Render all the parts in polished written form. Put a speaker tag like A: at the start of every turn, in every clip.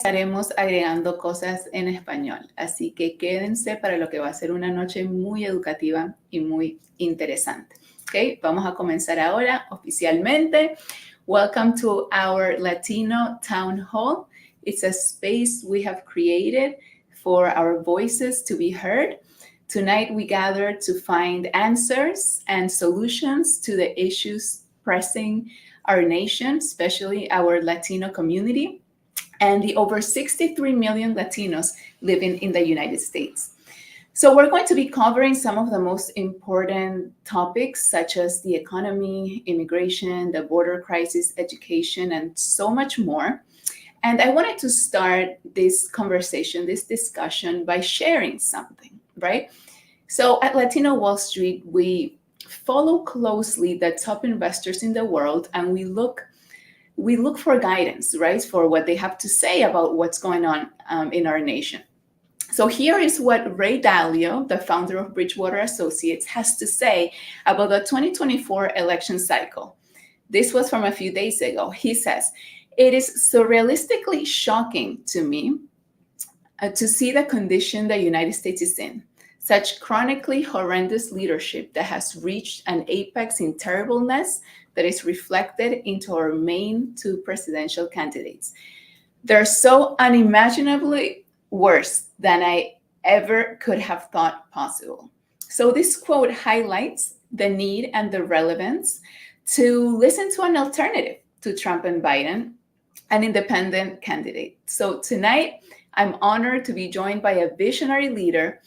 A: estaremos agregando cosas en español, así que quédense para lo que va a ser una noche muy educativa y muy interesante. ¿Ok? Vamos a comenzar ahora oficialmente. Welcome to our Latino Town Hall. It's a space we have created for our voices to be heard. Tonight we gather to find answers and solutions to the issues pressing our nation, especially our Latino community, and the over 63 million Latinos living in the United States. So we're going to be covering some of the most important topics, such as the economy, immigration, the border crisis, education, and so much more. And I wanted to start this conversation, this discussion, by sharing something, right? So at Latino Wall Street, we follow closely the top investors in the world, and we look for guidance, right, for what they have to say about what's going on in our nation. So here is what Ray Dalio, the founder of Bridgewater Associates, has to say about the 2024 election cycle. This was from a few days ago. He says, "It is surrealistically shocking to me to see the condition the United States is in. Such chronically horrendous leadership that has reached an apex in terribleness that is reflected into our main two presidential candidates. They're so unimaginably worse than I ever could have thought possible." So this quote highlights the need and the relevance to listen to an alternative to Trump and Biden, an independent candidate. So tonight, I'm honored to be joined by a visionary leader,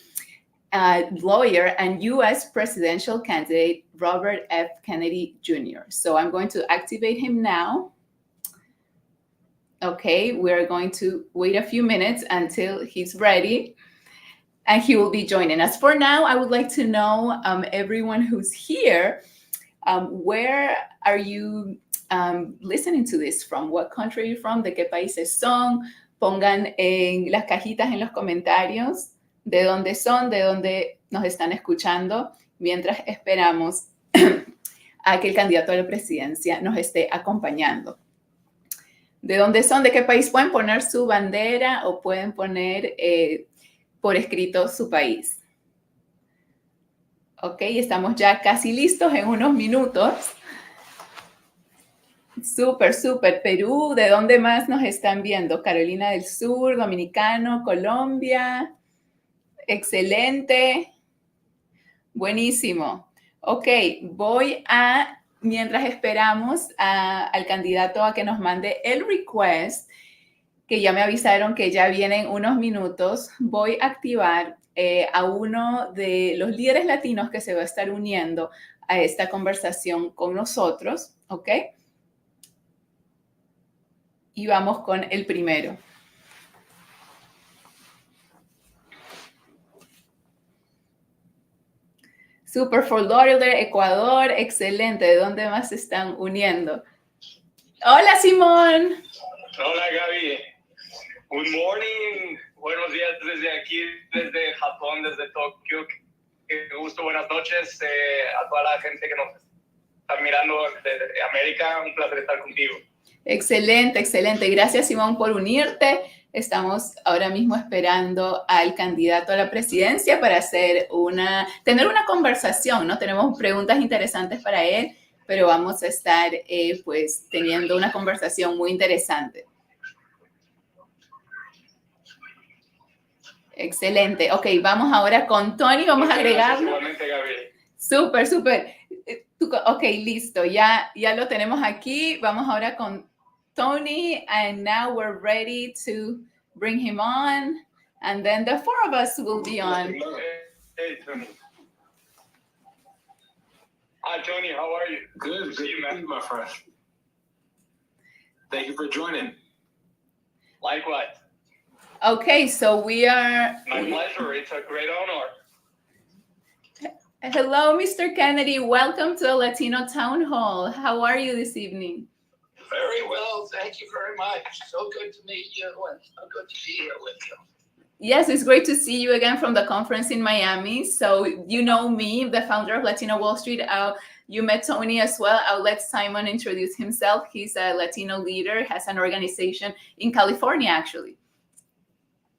A: lawyer, and U.S. presidential candidate, Robert F. Kennedy Jr. So I'm going to activate him now. Okay, we're going to wait a few minutes until he's ready, and he will be joining us. For now, I would like to know, everyone who's here, where are you listening to this from? What country are you from? ¿De qué países son? Pongan en las cajitas en los comentarios de dónde son, de dónde nos están escuchando, mientras esperamos a que el candidato a la presidencia nos esté acompañando. ¿De dónde son? ¿De qué país? Pueden poner su bandera o pueden poner por escrito su país. Ok, estamos ya casi listos en unos minutos. Súper, súper. Perú, ¿de dónde más nos están viendo? Carolina del Sur, Dominicano, Colombia. Excelente. Buenísimo. Ok, mientras esperamos al candidato a que nos mande el request, que ya me avisaron que ya vienen unos minutos, voy a activar a uno de los líderes latinos que se va a estar uniendo a esta conversación con nosotros, ¿ok? Y vamos con el primero. Super, Fort Lauderdale, Ecuador, excelente. ¿De dónde más se están uniendo? Hola, Simón.
B: Hola, Gaby. Good morning. Buenos días desde aquí, desde Japón, desde Tokio. Qué gusto, buenas noches a toda la gente que nos está mirando desde América. Un placer estar contigo.
A: Excelente, excelente. Gracias, Simón, por unirte. Estamos ahora mismo esperando al candidato a la presidencia para tener una conversación, ¿no? Tenemos preguntas interesantes para él, pero vamos a estar pues teniendo una conversación muy interesante. Excelente. Ok, vamos ahora con Tony. Vamos a agregarlo.
B: Igualmente, Gaby.
A: Súper, súper. Ok, listo. Ya lo tenemos aquí. Vamos ahora con Tony, and now we're ready to bring him on, and then the four of us will be on.
B: Hey, Tony. Hi, Tony. How are you?
C: Good to see you, my friend. Thank you for joining.
B: Likewise.
A: Okay, so we are...
B: My pleasure. It's a great honor.
A: Hello, Mr. Kennedy. Welcome to the Latino Town Hall. How are you this evening?
D: Very well, thank you very much. So good to meet you and so good to be here with you.
A: Yes, it's great to see you again from the conference in Miami. So you know me, the founder of Latino Wall Street. You met Tony as well. I'll let Simon introduce himself. He's a Latino leader, has an organization in California, actually.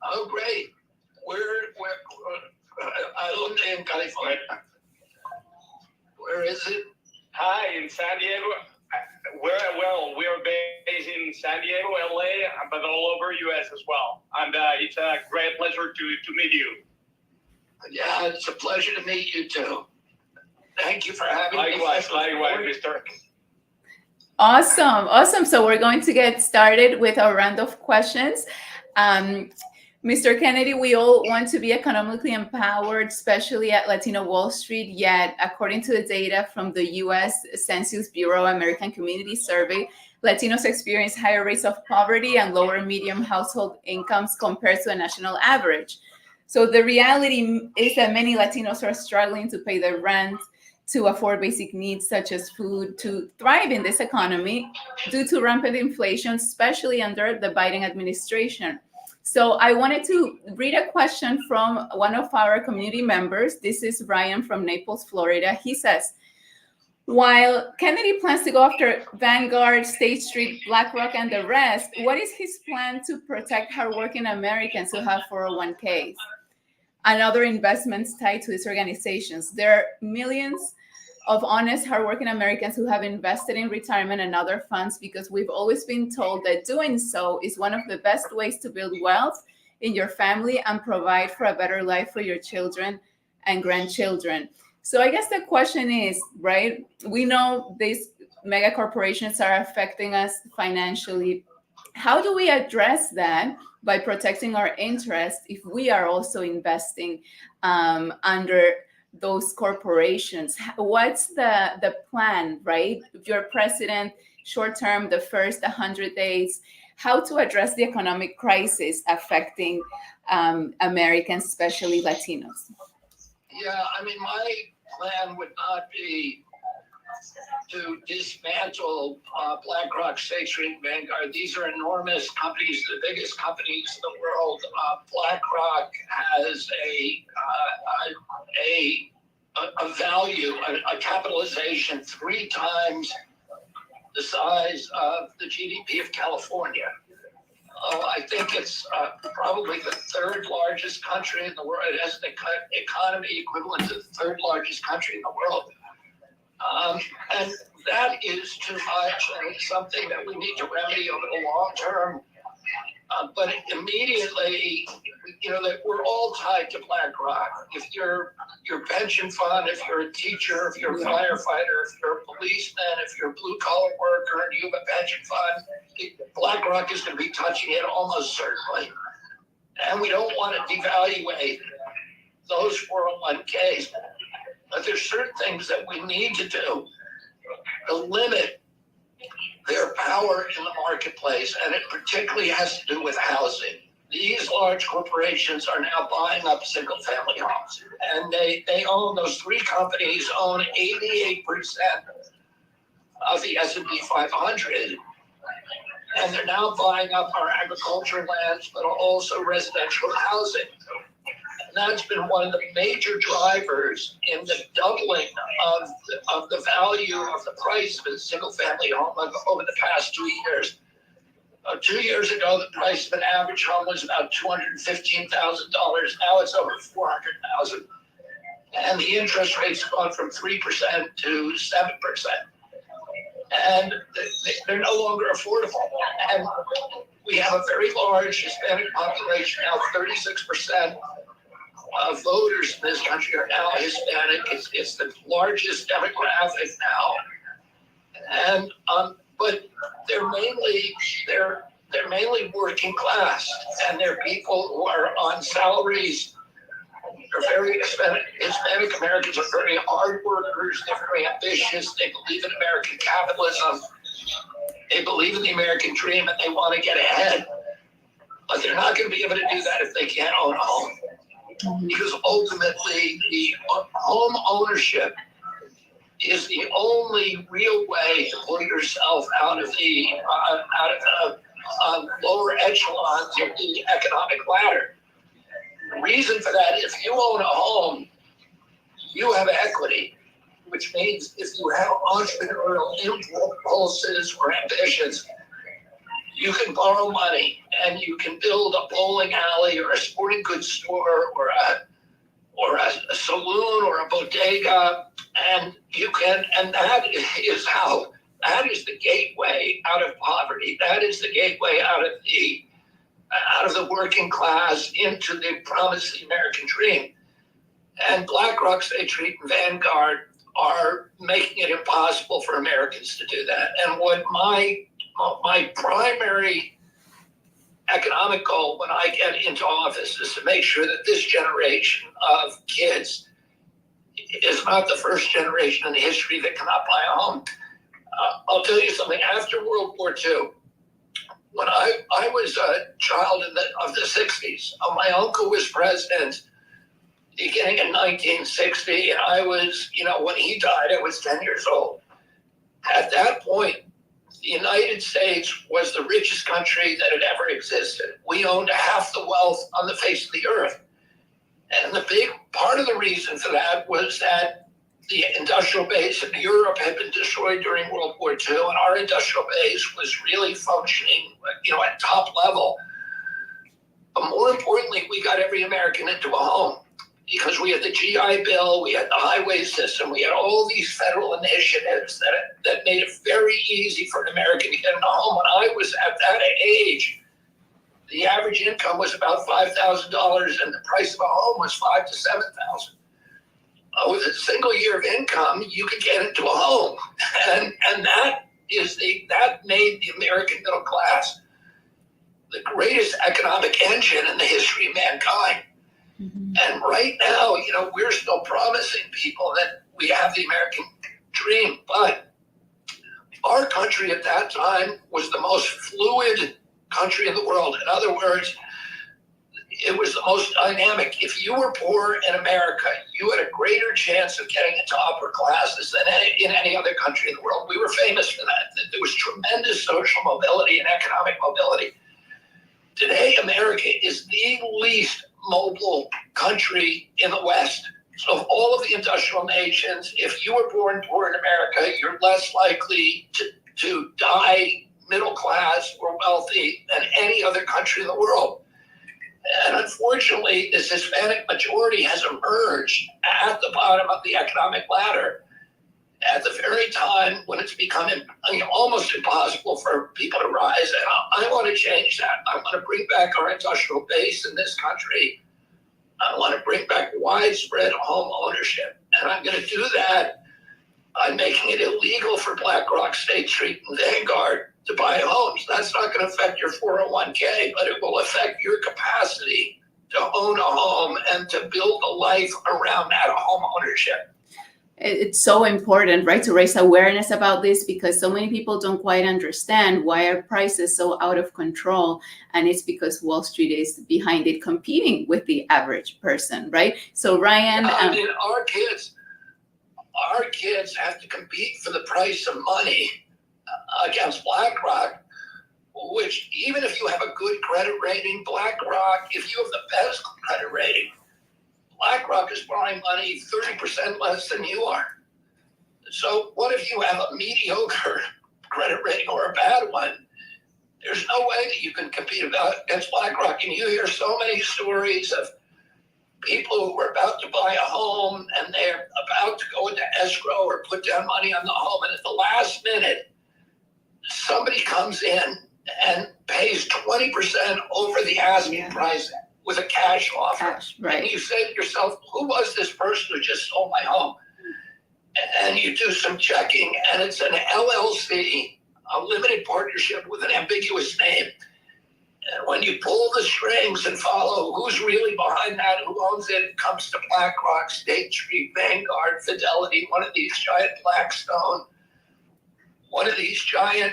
D: Oh, great. ¿A dónde en California? Where is it?
B: Hi, in San Diego. We're based in San Diego, LA, but all over US as well. And it's a great pleasure to meet you.
D: Yeah, it's a pleasure to meet you too. Thank you for having me.
B: Likewise, Mr.
A: Awesome. So we're going to get started with our round of questions. Mr. Kennedy, we all want to be economically empowered, especially at Latino Wall Street. Yet, according to the data from the U.S. Census Bureau American Community Survey, Latinos experience higher rates of poverty and lower medium household incomes compared to the national average. So the reality is that many Latinos are struggling to pay their rent, to afford basic needs such as food, to thrive in this economy due to rampant inflation, especially under the Biden administration. So I wanted to read a question from one of our community members. This is Ryan from Naples, Florida. He says, while Kennedy plans to go after Vanguard, State Street, BlackRock, and the rest, what is his plan to protect hardworking Americans who have 401ks and other investments tied to these organizations? There are millions of honest, hardworking Americans who have invested in retirement and other funds because we've always been told that doing so is one of the best ways to build wealth in your family and provide for a better life for your children and grandchildren. So I guess the question is, right, we know these mega corporations are affecting us financially. How do we address that by protecting our interests if we are also investing under those corporations? What's the plan, right? If you're president, short term, the first 100 days, how to address the economic crisis affecting Americans, especially Latinos?
D: Yeah, I mean, my plan would not be to dismantle BlackRock, State Street, Vanguard. These are enormous companies, the biggest companies in the world. BlackRock has a value, a capitalization 3 times the size of the GDP of California. I think it's probably the 3rd largest country in the world. It has an economy equivalent to the 3rd largest country in the world. And that is too much, and it's something that we need to remedy over the long term. But immediately, you know, that we're all tied to BlackRock. If you're your pension fund, if you're a teacher, if you're a firefighter, if you're a policeman, if you're a blue collar worker and you have a pension fund, BlackRock is going to be touching it almost certainly. And we don't want to devaluate those 401ks. But there's certain things that we need to do to limit their power in the marketplace, and it particularly has to do with housing. These large corporations are now buying up single-family homes, and they own, those 3 companies own 88% of the S&P 500, and they're now buying up our agricultural lands, but also residential housing. And that's been one of the major drivers in the doubling of the value of the price of a single-family home over the past 2 years. 2 years ago, the price of an average home was about $215,000. Now it's over $400,000, and the interest rate's gone from 3% to 7%, and they're no longer affordable. And we have a very large Hispanic population now. 36% of voters in this country are now Hispanic. It's the largest demographic now, and but they're mainly working class, and they're people who are on salaries. They're very Hispanic Americans are very hard workers. They're very ambitious. They believe in American capitalism. They believe in the American dream, and they want to get ahead. But they're not going to be able to do that if they can't own a home. Because ultimately, the home ownership is the only real way to pull yourself out of the lower echelons of the economic ladder. The reason for that, if you own a home, you have equity, which means if you have entrepreneurial impulses or ambitions, you can borrow money and you can build a bowling alley or a sporting goods store or a saloon or a bodega, and that is the gateway out of poverty. That is the gateway out of the working class into the promise of the American dream. And BlackRock, State Street, and Vanguard are making it impossible for Americans to do that. And what my primary economic goal when I get into office is to make sure that this generation of kids is not the first generation in the history that cannot buy a home. I'll tell you something. After World War II, when I was a child of the 60s, my uncle was president beginning in 1960, and I was, when he died, I was 10 years old. At that point, the United States was the richest country that had ever existed. We owned half the wealth on the face of the earth. And the big part of the reason for that was that the industrial base in Europe had been destroyed during World War II, and our industrial base was really functioning, at top level. But more importantly, we got every American into a home because we had the GI Bill, we had the highway system, we had all these federal initiatives that made it very easy for an American to get in a home. When I was at that age, the average income was about $5,000, and the price of a home was $5,000 to $7,000. With a single year of income, you could get into a home, and that made the American middle class the greatest economic engine in the history of mankind. Mm-hmm. And right now, we're still promising people that we have the American dream, but our country at that time was the most fluid country in the world. In other words, it was the most dynamic. If you were poor in America, you had a greater chance of getting into upper classes than in any other country in the world. We were famous for that. There was tremendous social mobility and economic mobility. Today, America is the least mobile country in the West. So of all of the industrial nations, if you were born poor in America, you're less likely to die middle class or wealthy than any other country in the world. And unfortunately, this Hispanic majority has emerged at the bottom of the economic ladder at the very time when it's becoming almost impossible for people to rise. And I want to change that. I want to bring back our industrial base in this country. I want to bring back widespread home ownership. And I'm going to do that by making it illegal for BlackRock, State Street, and Vanguard to buy homes. That's not going to affect your 401k, but it will affect your capacity to own a home and to build a life around that home ownership.
A: It's so important, right, to raise awareness about this, because so many people don't quite understand why are prices so out of control. And it's because Wall Street is behind it, competing with the average person, right? So Ryan,
D: our kids have to compete for the price of money against BlackRock, which even if you have a good credit rating, BlackRock, if you have the best credit rating, BlackRock is borrowing money 30% less than you are. So what if you have a mediocre credit rating or a bad one? There's no way that you can compete against BlackRock. And you hear so many stories of people who are about to buy a home and they're about to go into escrow or put down money on the home. And at the last minute, somebody comes in and pays 20% over the asking price with a cash offer.
A: Right.
D: And you say to yourself, who was this person who just stole my home? And you do some checking, and it's an LLC, a limited partnership with an ambiguous name. And when you pull the strings and follow who's really behind that, who owns it, it comes to BlackRock, State Street, Vanguard, Fidelity, one of these giant Blackstone, one of these giant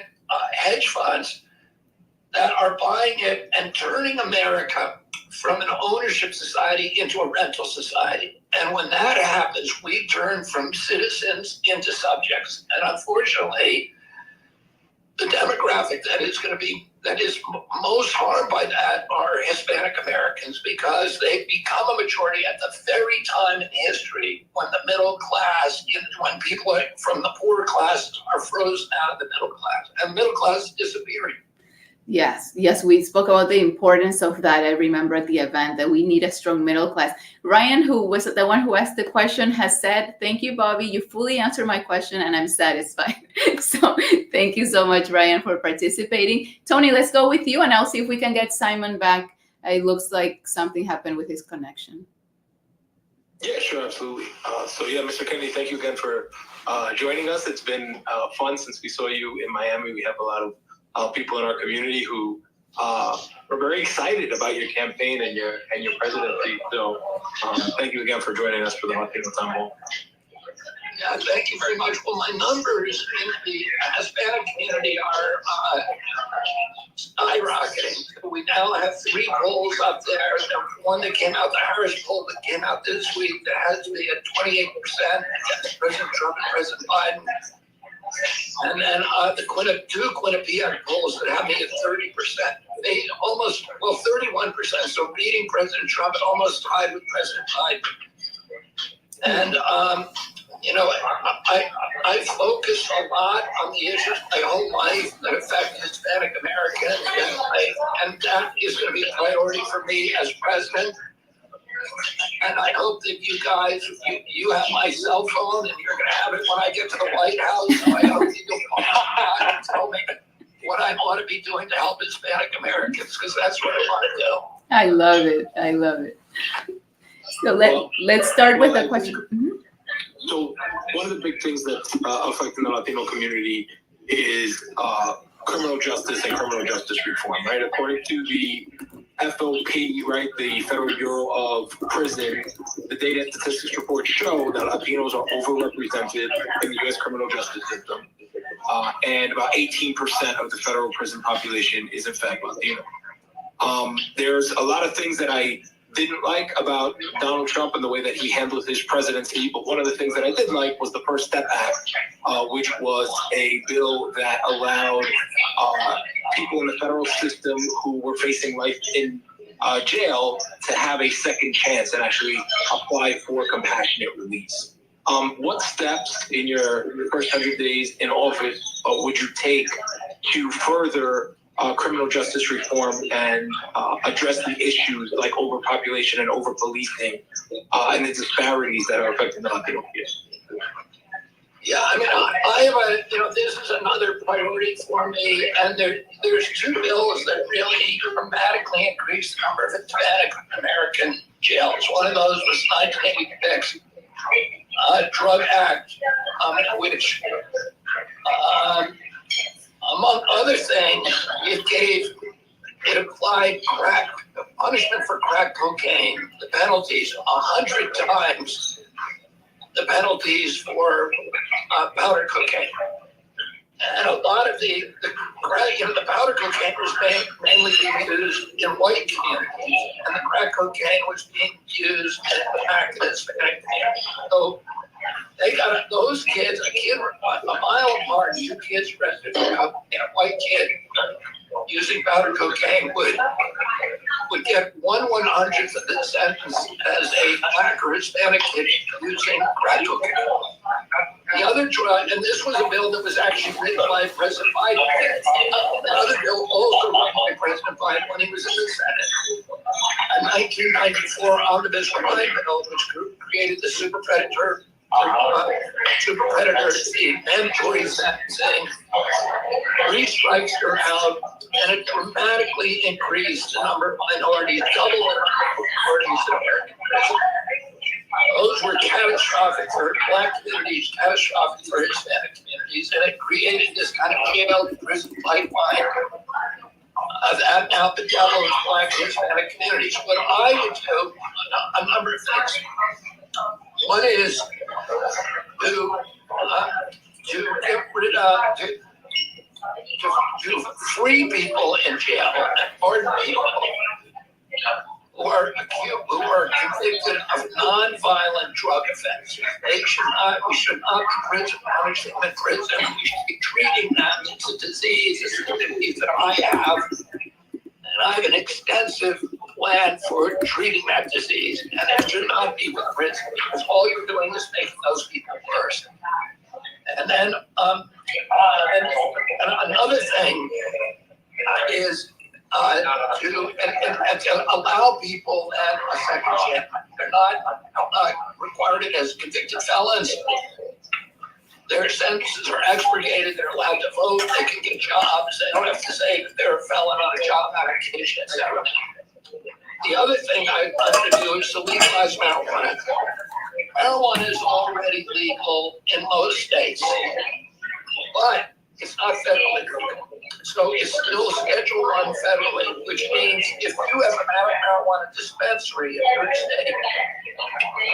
D: hedge funds that are buying it and turning America from an ownership society into a rental society. And when that happens, we turn from citizens into subjects. And unfortunately, the demographic that is most harmed by that are Hispanic Americans, because they become a majority at the very time in history when the middle class, when people from the poorer classes are frozen out of the middle class, and the middle class is disappearing.
A: Yes, yes, we spoke about the importance of that. I remember at the event that we need a strong middle class. Ryan, who was the one who asked the question, has said, "Thank you, Bobby. You fully answered my question, and I'm satisfied." So, thank you so much, Ryan, for participating. Tony, let's go with you, and I'll see if we can get Simon back. It looks like something happened with his connection.
C: Yeah, sure, absolutely. So yeah, Mr. Kennedy, thank you again for joining us. It's been fun since we saw you in Miami. We have a lot of people in our community who are very excited about your campaign and your presidency. So thank you again for joining us for the Latino Town Hall.
D: Yeah, thank you very much. Well, my numbers in the Hispanic community are skyrocketing. We now have 3 polls up there. The one that came out, the Harris poll that came out this week, that has me at 28% against President Trump and President Biden. And then the two Quinnipiac polls that have me at 30%. They almost, 31%. So beating President Trump and almost tied with President Biden. And I focus a lot on the issues my whole life that affect Hispanic Americans, and that is going to be a priority for me as president. And I hope that you guys, you have my cell phone, and you're going to have it when I get to the White House. So I hope you'll call me and tell me what I ought to be doing to help Hispanic Americans, because that's what I want to do.
A: I love it. I love it. So let's start with a question. Mm-hmm.
C: So one of the big things that's affecting the Latino community is criminal justice and criminal justice reform, right? According to the FOP, right, the Federal Bureau of Prison, the data and statistics reports show that Latinos are overrepresented in the U.S. criminal justice system, and about 18% of the federal prison population is in fact Latino. There's a lot of things that I didn't like about Donald Trump and the way that he handled his presidency, but one of the things that I did like was the First Step Act, which was a bill that allowed people in the federal system who were facing life in jail to have a second chance and actually apply for compassionate release. What steps in your first 100 days in office would you take to further criminal justice reform and address the issues like overpopulation and overpolicing and the disparities that are affecting the Latino community?
D: Yeah, I mean, I have this is another priority for me, and there's 2 bills that really dramatically increase the number of Hispanic American jails. One of those was 1986 Drug Act, which among other things, it applied punishment for crack cocaine, the penalties 100 times the penalties for powder cocaine. And a lot of the powder cocaine was mainly being used in white communities, and the crack cocaine was being used in black and Hispanic communities. So they got those kids, a kid a mile apart, 2 kids arrested for a white kid using powder cocaine would get 1/100th of the sentence as a black or Hispanic kid using crack cocaine. The other drug, and this was a bill that was actually written by President Biden. The other bill also written by President Biden when he was in the Senate. A 1994 omnibus crime bill, which created the super predator, the mandatory sentencing. 3 strikes are out, and it dramatically increased the number of minorities, double the number of minorities in American prison. Those were catastrophic for black communities, catastrophic for Hispanic communities, and it created this kind of jail to prison pipeline that now bedevils black and Hispanic communities. What I would do, a number of things. One is to get rid of, to free people in jail and pardon people who are convicted of non-violent drug offenses. We should not be punishing them in prison. We should be treating them. It's a disease, it's a disease that I have. And I have an extensive plan for treating that disease, and it should not be with prison, because all you're doing is making those people worse. And then and another thing is to allow people a second chance. They're not required as convicted felons. Their sentences are expurgated. They're allowed to vote. They can get jobs. They don't have to say that they're a felon on a job application, etc. The other thing I'm going to do is to legalize marijuana. Marijuana is already legal in most states, but it's not federally legal. So it's still Schedule 1 federally, which means if you have a marijuana dispensary in your state,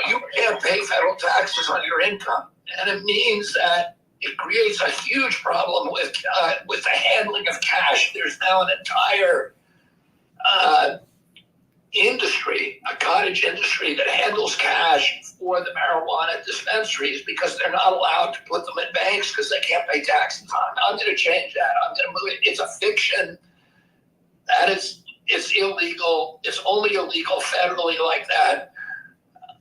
D: you can't pay federal taxes on your income. And it means that it creates a huge problem with the handling of cash. There's now an entire industry, a cottage industry that handles cash for the marijuana dispensaries because they're not allowed to put them in banks because they can't pay taxes on them. I'm going to change that. I'm going to move it. It's a fiction. That is, it's illegal. It's only illegal federally like that.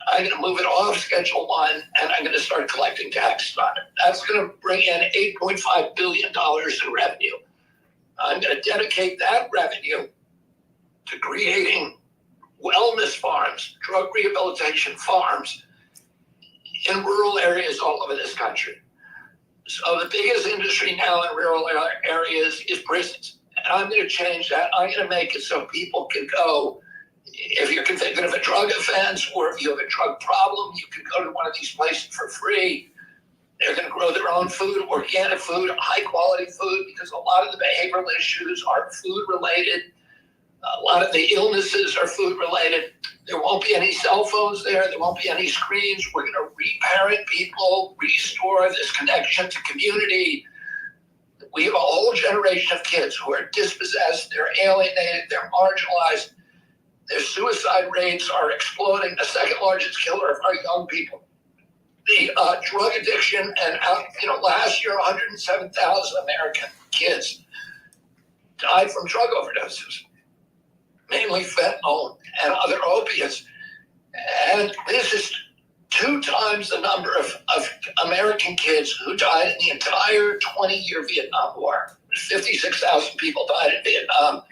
D: I'm going to move it off Schedule 1 and I'm going to start collecting taxes on it. That's going to bring in $8.5 billion in revenue. I'm going to dedicate that revenue to creating wellness farms, drug rehabilitation farms in rural areas all over this country. So the biggest industry now in rural areas is prisons. And I'm going to change that. I'm going to make it so people can go, if you're convicted of a drug offense or if you have a drug problem, you can go to one of these places for free. They're going to grow their own food, organic food, high quality food, because a lot of the behavioral issues are food related. A lot of the illnesses are food related. There won't be any cell phones there. There won't be any screens. We're going to reparent people, restore this connection to community. We have a whole generation of kids who are dispossessed. They're alienated. They're marginalized. Their suicide rates are exploding. The second largest killer of our young people. The drug addiction and last year 107,000 American kids died from drug overdoses, mainly fentanyl and other opiates. And this is 2 times the number of American kids who died in the entire 20-year Vietnam War. 56,000 people died in Vietnam.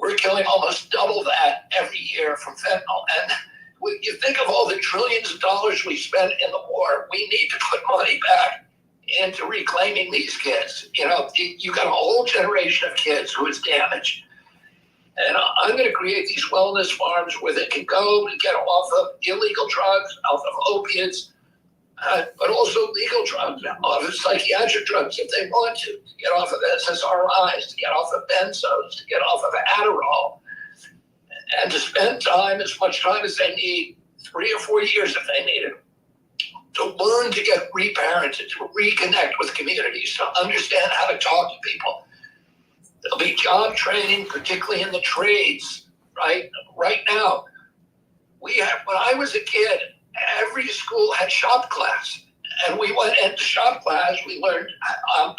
D: We're killing almost double that every year from fentanyl. And when you think of all the trillions of dollars we spent in the war, we need to put money back into reclaiming these kids. You got a whole generation of kids who is damaged. And I'm going to create these wellness farms where they can go and get off of illegal drugs, off of opiates, but also legal drugs, off of psychiatric drugs if they want to get off of SSRIs, to get off of benzos, to get off of Adderall, and to spend time, as much time as they need, 3 or 4 years if they need it, to learn to get reparented, to reconnect with communities, to understand how to talk to people. There'll be job training, particularly in the trades, right? Right now, when I was a kid, every school had shop class. And we went into shop class, we learned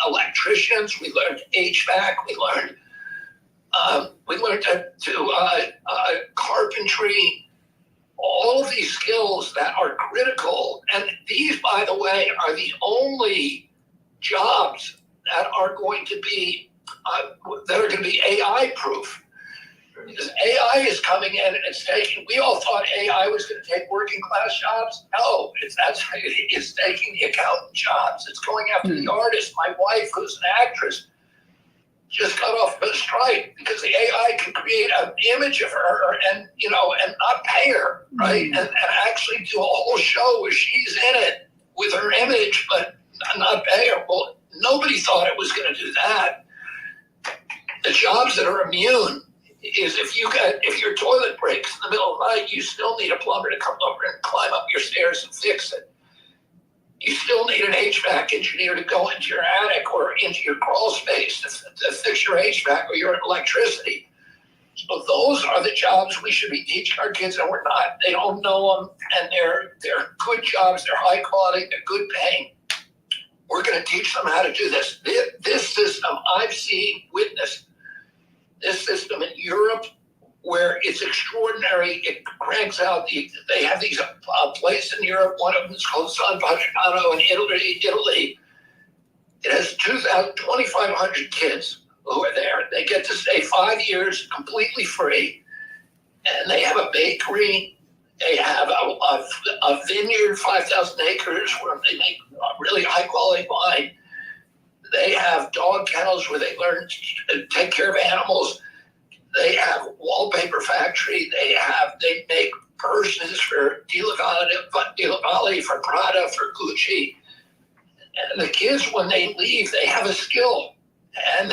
D: electricians, we learned HVAC, we learned carpentry, all of these skills that are critical. And these, by the way, are the only jobs that are going to be AI proof. Because AI is coming in and it's taking, we all thought AI was going to take working class jobs. No, it's taking the accountant jobs. It's going after the artist. My wife, who's an actress, just got off of a strike because the AI can create an image of her and not pay her, right? And actually do a whole show where she's in it with her image, but not pay her. Well, nobody thought it was going to do that. The jobs that are immune is if your toilet breaks in the middle of the night, you still need a plumber to come over and climb up your stairs and fix it. You still need an HVAC engineer to go into your attic or into your crawl space to fix your HVAC or your electricity. So those are the jobs we should be teaching our kids, and we're not. They don't know them, and they're good jobs. They're high quality. They're good paying. We're going to teach them how to do this. This system I've seen, witnessed. This system in Europe, where it's extraordinary, it cranks out. They have these places in Europe. One of them is called San Patrignano in Italy. It has 2,500 kids who are there. They get to stay 5 years completely free, and they have a bakery. They have a vineyard, 5,000 acres, where they make really high quality wine. They have dog kennels where they learn to take care of animals. They have wallpaper factory. They make purses for Di Locale, for Prada, for Gucci. And the kids, when they leave, they have a skill, and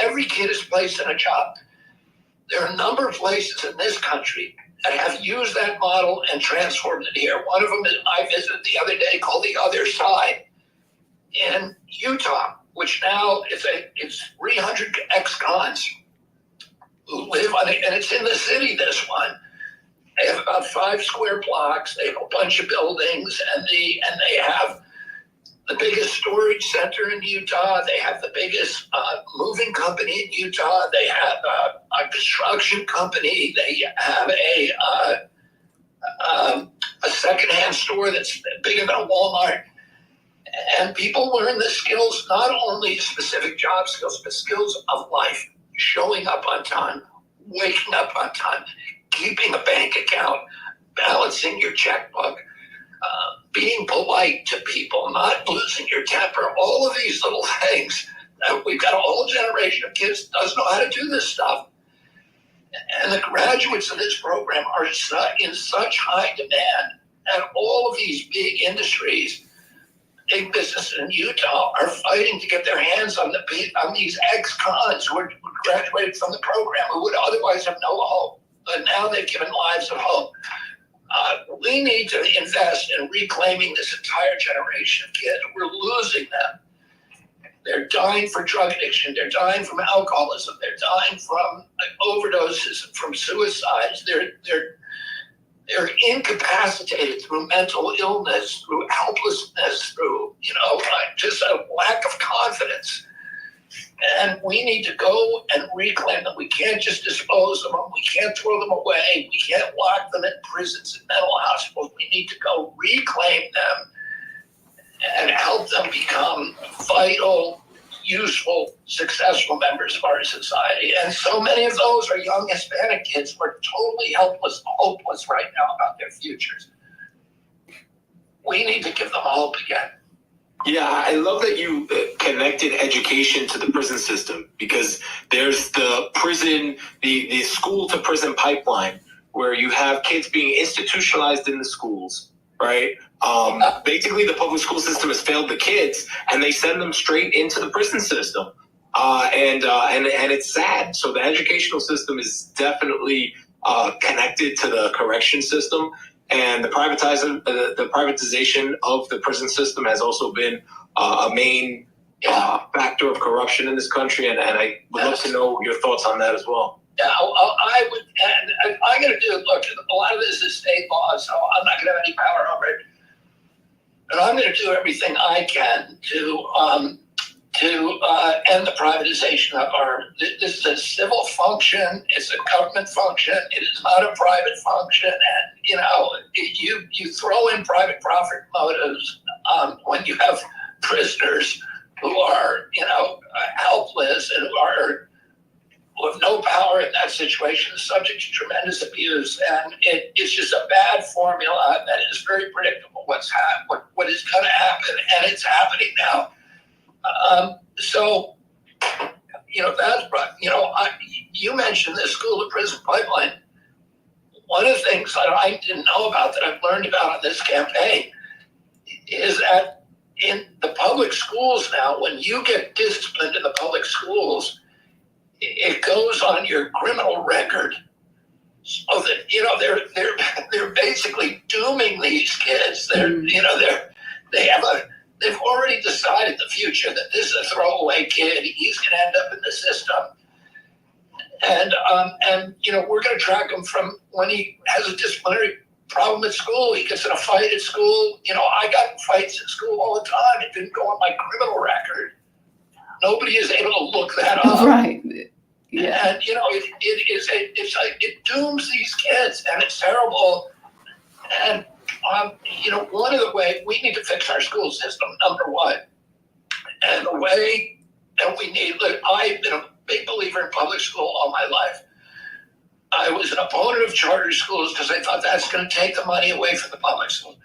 D: every kid is placed in a job. There are a number of places in this country that have used that model and transformed it here. One of them I visited the other day, called The Other Side in Utah, which now it's 300 ex-cons who live on it, and it's in the city, this one. They have about 5 square blocks. They have a bunch of buildings, and they have the biggest storage center in Utah. They have the biggest moving company in Utah. They have a construction company. They have a secondhand store that's bigger than a Walmart. And people learn the skills, not only specific job skills, but skills of life. Showing up on time, waking up on time, keeping a bank account, balancing your checkbook, being polite to people, not losing your temper, all of these little things. We've got a whole generation of kids that doesn't know how to do this stuff. And the graduates of this program are in such high demand, and all of these big industries, big businesses in Utah are fighting to get their hands on these ex-cons who are graduated from the program who would otherwise have no hope. But now they've given lives of hope. We need to invest in reclaiming this entire generation of kids. We're losing them. They're dying from drug addiction. They're dying from alcoholism. They're dying from overdoses, from suicides. They're incapacitated through mental illness, through helplessness, through, just a lack of confidence. And we need to go and reclaim them. We can't just dispose of them. We can't throw them away. We can't lock them in prisons and mental hospitals. We need to go reclaim them and help them become vital, useful, successful members of our society. And so many of those are young Hispanic kids who are totally helpless, hopeless right now about their futures. We need to give them hope again.
C: Yeah, I love that you connected education to the prison system, because there's the prison, the school to prison pipeline, where you have kids being institutionalized in the schools, right? Basically, the public school system has failed the kids, and they send them straight into the prison system, and it's sad. So the educational system is definitely connected to the correction system. And the privatization of the prison system has also been a main factor of corruption in this country, and I would love to know your thoughts on that as well.
D: Yeah, I would, and I'm going to do, look, a lot of this is state law, so I'm not going to have any power over it. But I'm going to do everything I can to end the privatization of this is a civil function, it's a government function, it is not a private function, and you throw in private profit motives when you have prisoners who are helpless and who have no power in that situation, subject to tremendous abuse, and it's just a bad formula that is very predictable what is going to happen, and it's happening now. You mentioned the school to prison pipeline. One of the things that I didn't know about that I've learned about in this campaign is that in the public schools now, when you get disciplined in the public schools, it goes on your criminal record. So that, they're basically dooming these kids. They've already decided the future that this is a throwaway kid. He's going to end up in the system. And we're going to track him from when he has a disciplinary problem at school. He gets in a fight at school. I got in fights at school all the time. It didn't go on my criminal record. Nobody is able to look that up.
A: Right. Yeah.
D: And, it dooms these kids, and it's terrible. And, one of the ways we need to fix our school system, number one. And the way and we need, look, I've been a big believer in public school all my life. I was an opponent of charter schools because I thought that's going to take the money away from the public schools.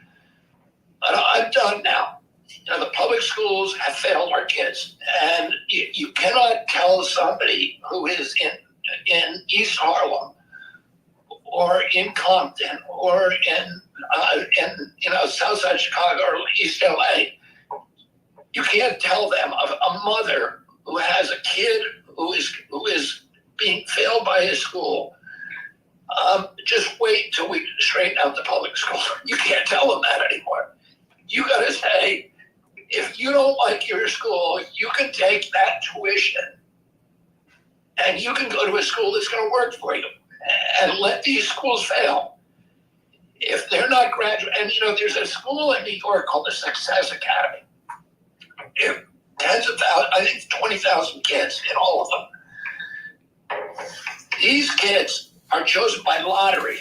D: But I'm done now. The public schools have failed our kids, and you cannot tell somebody who is in East Harlem or in Compton or in Southside Chicago or East LA. You can't tell them of a mother who has a kid who is being failed by his school. Just wait till we straighten out the public school. You can't tell them that anymore. You got to say, if you don't like your school, you can take that tuition and you can go to a school that's going to work for you, and let these schools fail. If they're not graduate, and there's a school in New York called the Success Academy. Tens of thousands, I think 20,000 kids in all of them. These kids are chosen by lottery.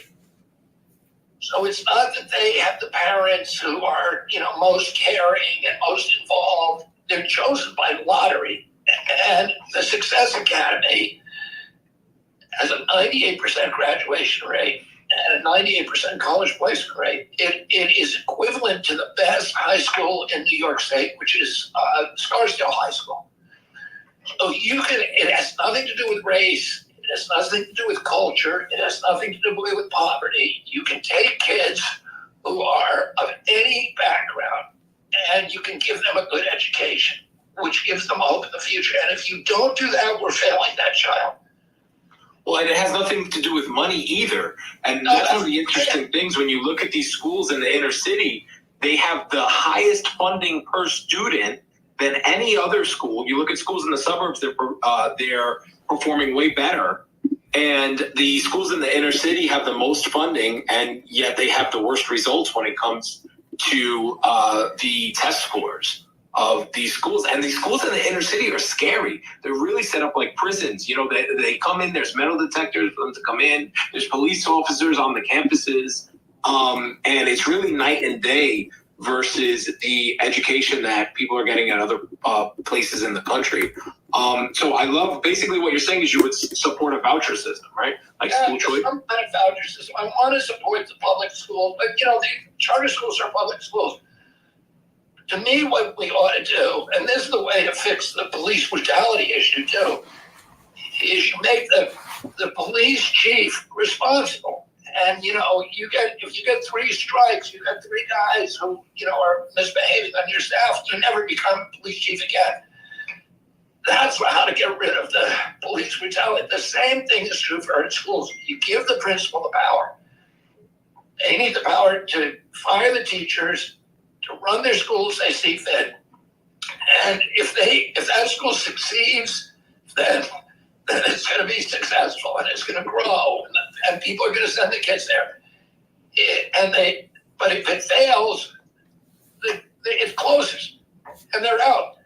D: So it's not that they have the parents who are, most caring and most involved. They're chosen by lottery. And the Success Academy has a 98% graduation rate and a 98% college placement rate. It is equivalent to the best high school in New York State, which is Scarsdale High School. So it has nothing to do with race. It has nothing to do with culture. It has nothing to do with poverty. You can take kids who are of any background and you can give them a good education, which gives them hope in the future. And if you don't do that, we're failing that child.
C: Well, and it has nothing to do with money either. And that's one of the interesting things when you look at these schools in the inner city, they have the highest funding per student than any other school. You look at schools in the suburbs, they're performing way better. And the schools in the inner city have the most funding, and yet they have the worst results when it comes to the test scores of these schools. And these schools in the inner city are scary. They're really set up like prisons. They come in, there's metal detectors for them to come in, there's police officers on the campuses, and it's really night and day versus the education that people are getting at other places in the country. So I love, basically what you're saying is you would support a voucher system, right? Like school choice?
D: Some kind of voucher system. I want to support the public schools, but the charter schools are public schools. To me, what we ought to do, and this is the way to fix the police brutality issue too, is you make the police chief responsible. And if you get 3 strikes, you got 3 guys who are misbehaving on your staff, you never become police chief again. That's how to get rid of the police brutality. The same thing is true for our schools. You give the principal the power. They need the power to fire the teachers, to run their schools they see fit. And if that school succeeds, then it's going to be successful and it's going to grow, and people are going to send the kids there. But if it fails, it closes and they're out.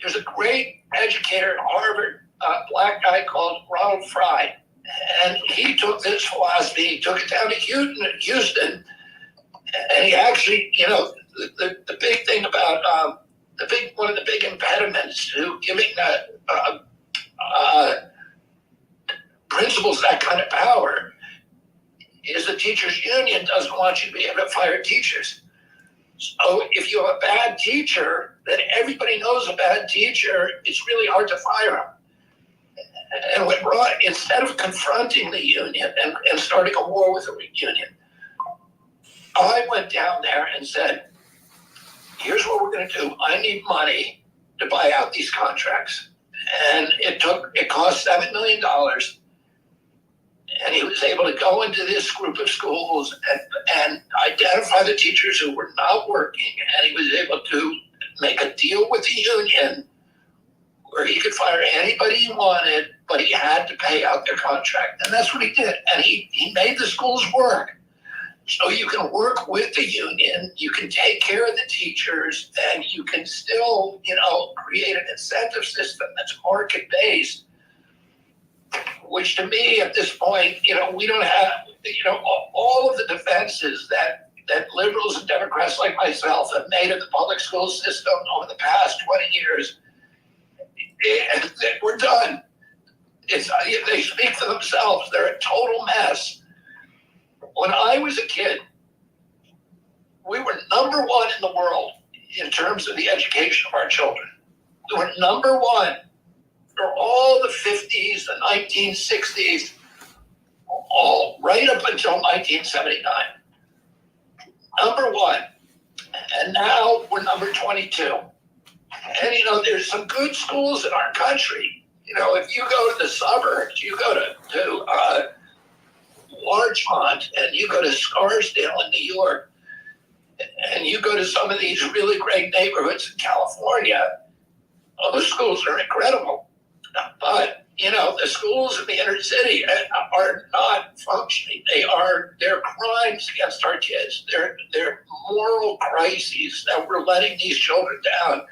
D: There's a great educator at Harvard, a black guy called Ronald Fry, and he took this philosophy, he took it down to Houston, and he actually, the big thing about one of the big impediments to giving principals that kind of power is the teachers union doesn't want you to be able to fire teachers. So if you have a bad teacher, then everybody knows a bad teacher, it's really hard to fire him. And instead of confronting the union and starting a war with the union, I went down there and said, here's what we're going to do. I need money to buy out these contracts. And it cost $7 million. And he was able to go into this group of schools and identify the teachers who were not working. And he was able to make a deal with the union where he could fire anybody he wanted, but he had to pay out their contract. And that's what he did. And he made the schools work. So you can work with the union, you can take care of the teachers, and you can still, create an incentive system that's market-based, which to me at this point, we don't have, all of the defenses that liberals and Democrats like myself have made of the public school system over the past 20 years, And we're done. They speak for themselves. They're a total mess. When I was a kid, we were number one in the world in terms of the education of our children. We were number one for all the 50s, the 1960s, all right up until 1979. Number one. And now we're number 22. And, there's some good schools in our country. If you go to the suburbs, you go to Larchmont, and you go to Scarsdale in New York, and you go to some of these really great neighborhoods in California, those schools are incredible. But, the schools in the inner city are not functioning. They're crimes against our kids. They're moral crises that we're letting these children down.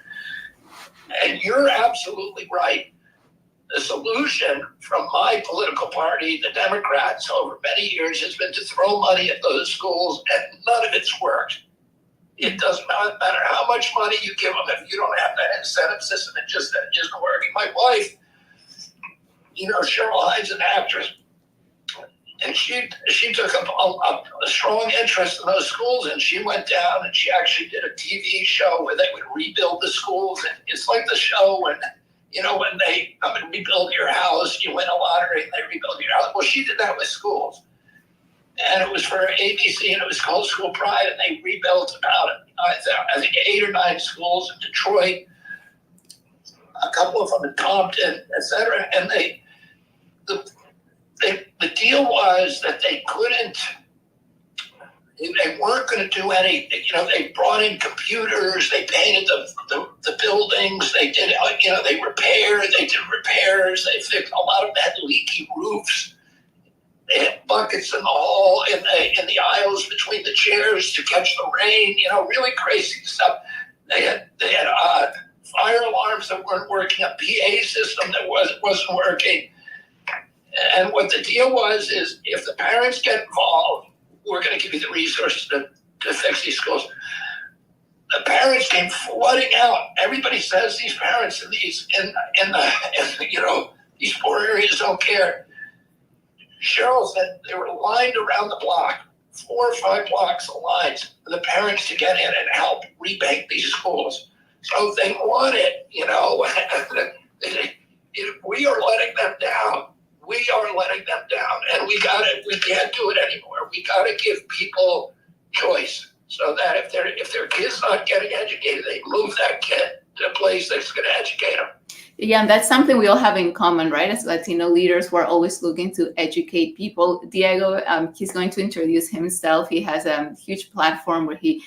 D: And you're absolutely right. The solution from my political party, the Democrats, over many years has been to throw money at those schools, and none of it's worked. It doesn't matter how much money you give them if you don't have that incentive system. It just isn't working. My wife, Cheryl Hines, an actress, and she took a strong interest in those schools, and she went down and she actually did a TV show where they would rebuild the schools. And it's like the show when they come and rebuild your house, you win a lottery and they rebuild your house. Well, she did that with schools. And it was for ABC, and it was called School Pride, and they rebuilt about, I think, 8 or 9 schools in Detroit, a couple of them in Compton, et cetera. And the deal was that they weren't going to do any, they brought in computers, they painted the buildings, they did, they did repairs, they fixed, a lot of them had leaky roofs. They had buckets in the hall, in the aisles between the chairs to catch the rain, really crazy stuff. They had fire alarms that weren't working, a PA system that wasn't working. And what the deal was is, if the parents get involved, we're going to give you the resources to fix these schools. The parents came flooding out. Everybody says these parents in these these poor areas don't care. Cheryl said they were lined around the block, 4 or 5 blocks of lines for the parents to get in and help repaint these schools. So they want it, we are letting them down. We are letting them down, and we can't do it anymore. We got to give people choice, so that if their kid's not getting educated, they move that kid to a place that's going to educate them.
A: Yeah, and that's something we all have in common, right? As Latino leaders, we're always looking to educate people. Diego, he's going to introduce himself. He has a huge platform where he,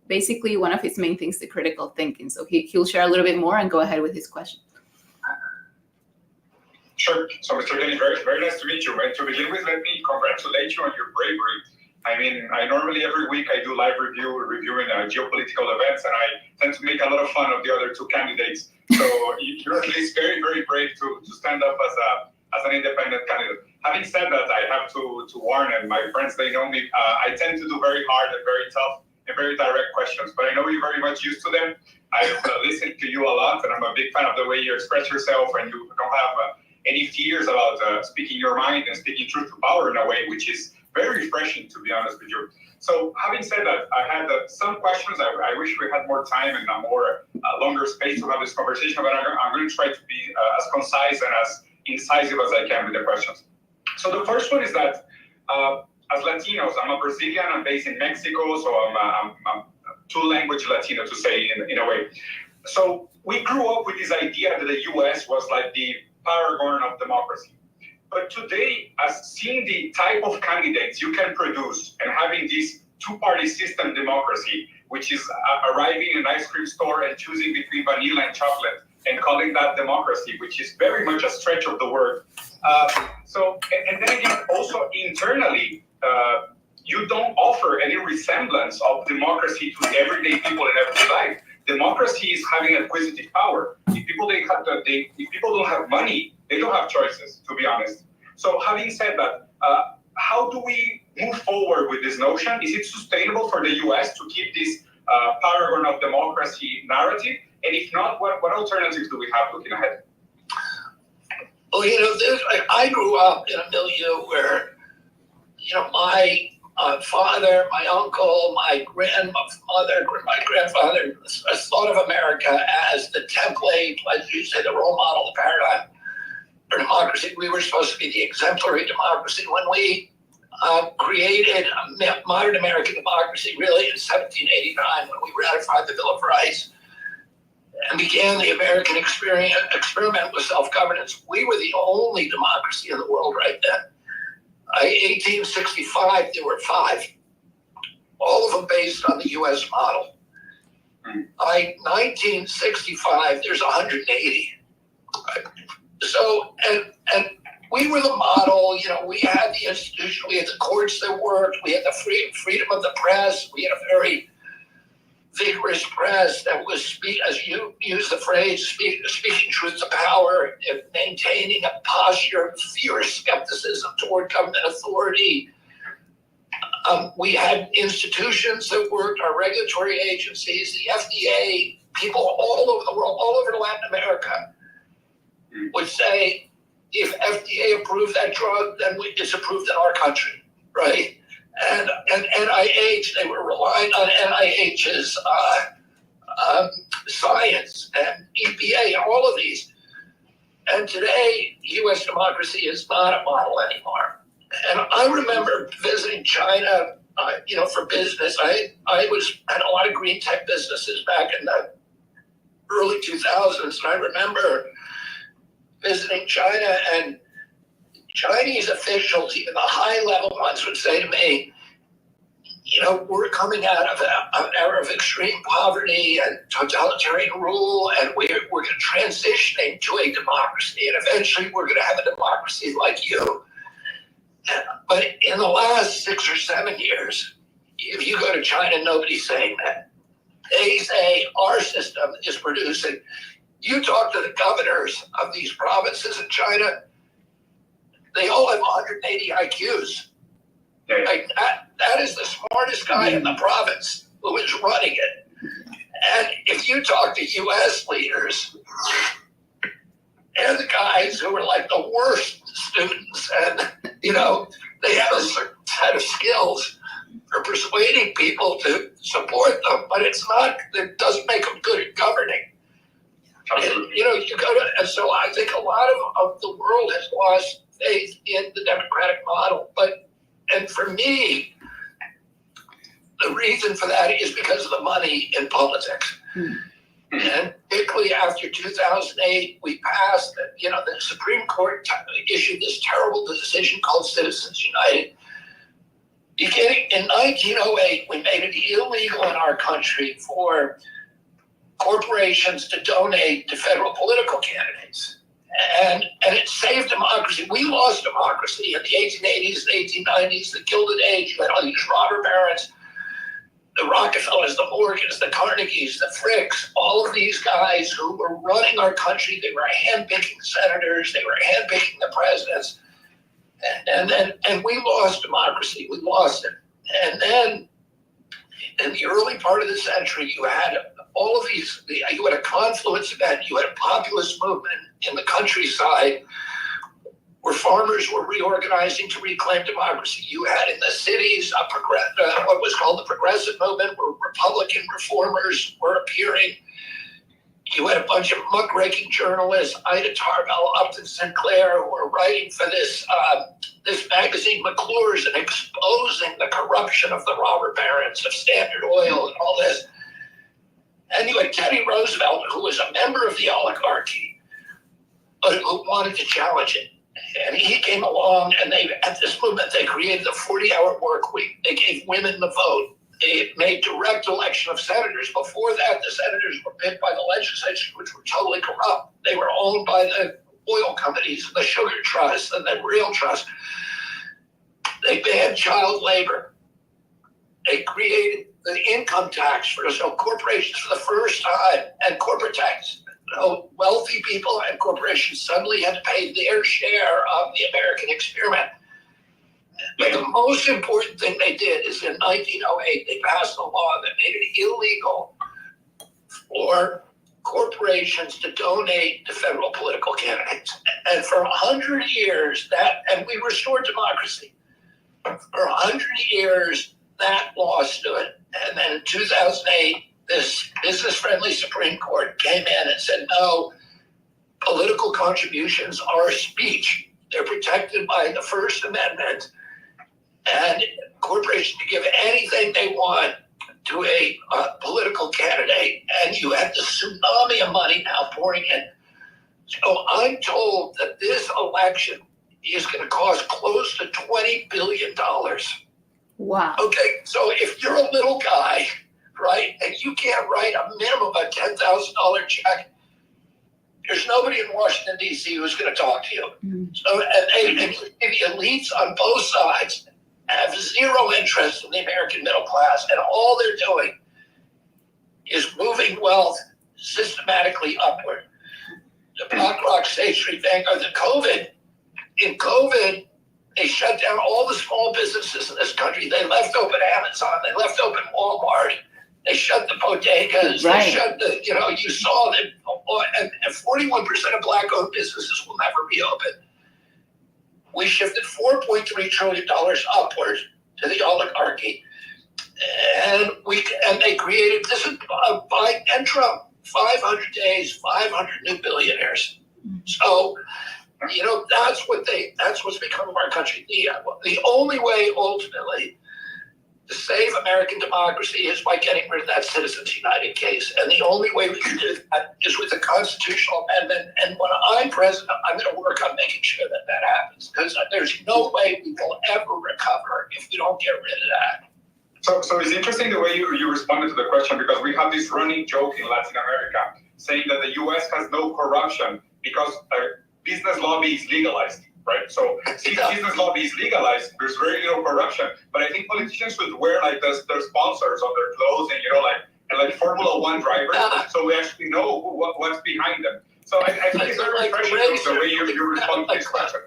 A: basically one of his main things, the critical thinking. So he'll share a little bit more and go ahead with his question.
E: Sure. So, Mr. Denny, very, very nice to meet you. And to begin with, let me congratulate you on your bravery. I mean, I normally every week I do live reviewing geopolitical events, and I tend to make a lot of fun of the other 2 candidates. So you're at least very, very brave to stand up as an independent candidate. Having said that, I have to warn, and my friends, they know me, I tend to do very hard and very tough and very direct questions, but I know you're very much used to them. I've listened to you a lot, and I'm a big fan of the way you express yourself, and you don't have any fears about speaking your mind and speaking truth to power in a way, which is very refreshing, to be honest with you. So having said that, I had some questions. I wish we had more time and a more longer space to have this conversation, but I'm going to try to be as concise and as incisive as I can with the questions. So the first one is that as Latinos, I'm a Brazilian, I'm based in Mexico, so I'm 2-language Latino, to say in a way. So we grew up with this idea that the US was like the paragon of democracy. But today, as seeing the type of candidates you can produce and having this 2-party system democracy, which is arriving in an ice cream store and choosing between vanilla and chocolate and calling that democracy, which is very much a stretch of the word. And then again, also internally, you don't offer any resemblance of democracy to everyday people in everyday life. Democracy is having acquisitive power. If people don't have money, they don't have choices, to be honest. So having said that, how do we move forward with this notion? Is it sustainable for the US to keep this paragon of democracy narrative? And if not, what alternatives do we have looking ahead?
D: Well, I grew up in a milieu where, my father, my uncle, my grandmother, my grandfather thought of America as the template, like you say, the role model, the paradigm for democracy. We were supposed to be the exemplary democracy. When we created modern American democracy, really in 1789, when we ratified the Bill of Rights and began the American experiment with self-governance, we were the only democracy in the world right then. 1865, there were 5, all of them based on the U.S. model. By 1965, there's 180. So, and we were the model. We had the institution, we had the courts that worked, we had the freedom of the press, we had a very vigorous press that was, as you use the phrase, speaking truth to power, and maintaining a posture of fierce skepticism toward government authority. We had institutions that worked, our regulatory agencies, the FDA, people all over the world, all over Latin America would say, if FDA approved that drug, then it's approved in our country, right? And NIH, they were relying on NIH's science and EPA and all of these. And today, U.S. democracy is not a model anymore. And I remember visiting China, for business. I had a lot of green tech businesses back in the early 2000s, and I remember visiting China, and Chinese officials, even the high-level ones, would say to me, we're coming out of an era of extreme poverty and totalitarian rule, and we're transitioning to a democracy, and eventually we're going to have a democracy like you. But in the last 6 or 7 years, if you go to China, nobody's saying that. They say our system is producing. You talk to the governors of these provinces in China, they all have 180 IQs. Like that is the smartest guy in the province who is running it. And if you talk to U.S. leaders, they're the guys who are like the worst students, and they have a certain set of skills for persuading people to support them, but it doesn't make them good at governing. And, and so I think a lot of the world has lost faith in the democratic model. And for me, the reason for that is because of the money in politics. And particularly after 2008, we passed, the Supreme Court issued this terrible decision called Citizens United. Beginning in 1908, we made it illegal in our country for corporations to donate to federal political candidates. And it saved democracy. We lost democracy in the 1880s, the 1890s, the Gilded Age. You had all these robber barons, the Rockefellers, the Morgans, the Carnegies, the Fricks, all of these guys who were running our country. They were handpicking senators. They were handpicking the presidents. And we lost democracy. We lost it. And then in the early part of the century, you had all of these, you had a confluence event, you had a populist movement in the countryside where farmers were reorganizing to reclaim democracy. You had in the cities what was called the progressive movement, where Republican reformers were appearing. You had a bunch of muckraking journalists, Ida Tarbell, Upton Sinclair, who were writing for this magazine, McClure's, and exposing the corruption of the robber barons of Standard Oil and all this. And you had Teddy Roosevelt, who was a member of the oligarchy, but who wanted to challenge it. And he came along, and at this movement, they created the 40-hour work week. They gave women the vote. They made direct election of senators. Before that, the senators were picked by the legislature, which were totally corrupt. They were owned by the oil companies, the sugar trust, and the rail trust. They banned child labor. They created the income tax for corporations for the first time, and corporate tax. Wealthy people and corporations suddenly had to pay their share of the American experiment. But the most important thing they did is in 1908, they passed a law that made it illegal for corporations to donate to federal political candidates. And for 100 years, and we restored democracy. For 100 years, that law stood. And then in 2008, this business-friendly Supreme Court came in and said, no, political contributions are speech. They're protected by the First Amendment, and corporations can give anything they want to a political candidate, and you have the tsunami of money now pouring in. So I'm told that this election is going to cost close to $20 billion.
A: Wow.
D: Okay, so if you're a little guy, right, and you can't write a minimum of a $10,000 check, there's nobody in Washington, D.C. who's going to talk to you. So, and the elites on both sides have zero interest in the American middle class, and all they're doing is moving wealth systematically upward. The BlackRock, State Street Bank, or in COVID, they shut down all the small businesses in this country. They left open Amazon, they left open Walmart, they shut the bodegas,
A: Right.
D: They shut the, you saw that, and 41% of black-owned businesses will never reopen. We shifted $4.3 trillion upward to the oligarchy, and they created this Biden and Trump, 500 days, 500 new billionaires. So, that's what's become of our country. The only way ultimately to save American democracy is by getting rid of that Citizens United case. And the only way we can do that is with a constitutional amendment. And when I'm president, I'm going to work on making sure that happens, because there's no way we will ever recover if we don't get rid of that.
E: So it's interesting the way you responded to the question, because we have this running joke in Latin America saying that the U.S. has no corruption because business lobby is legalized, right? So since business lobby is legalized, there's very little corruption. But I think politicians should wear like their sponsors on their clothes and like Formula One drivers, so we actually know what's behind them. So I think it's very refreshing the way you respond to this question.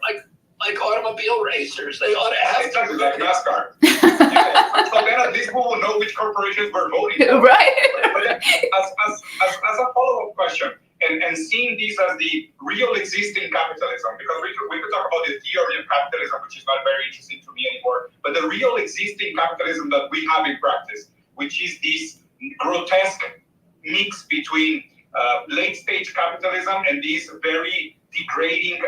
D: Like automobile racers, they ought to have
E: exactly like NASCAR. Yeah. So then at least we will know which corporations we're voting for.
A: Right.
E: But then, as a follow-up question, and seeing this as the real existing capitalism, because we could talk about the theory of capitalism, which is not very interesting to me anymore, but the real existing capitalism that we have in practice, which is this grotesque mix between late-stage capitalism and this very degrading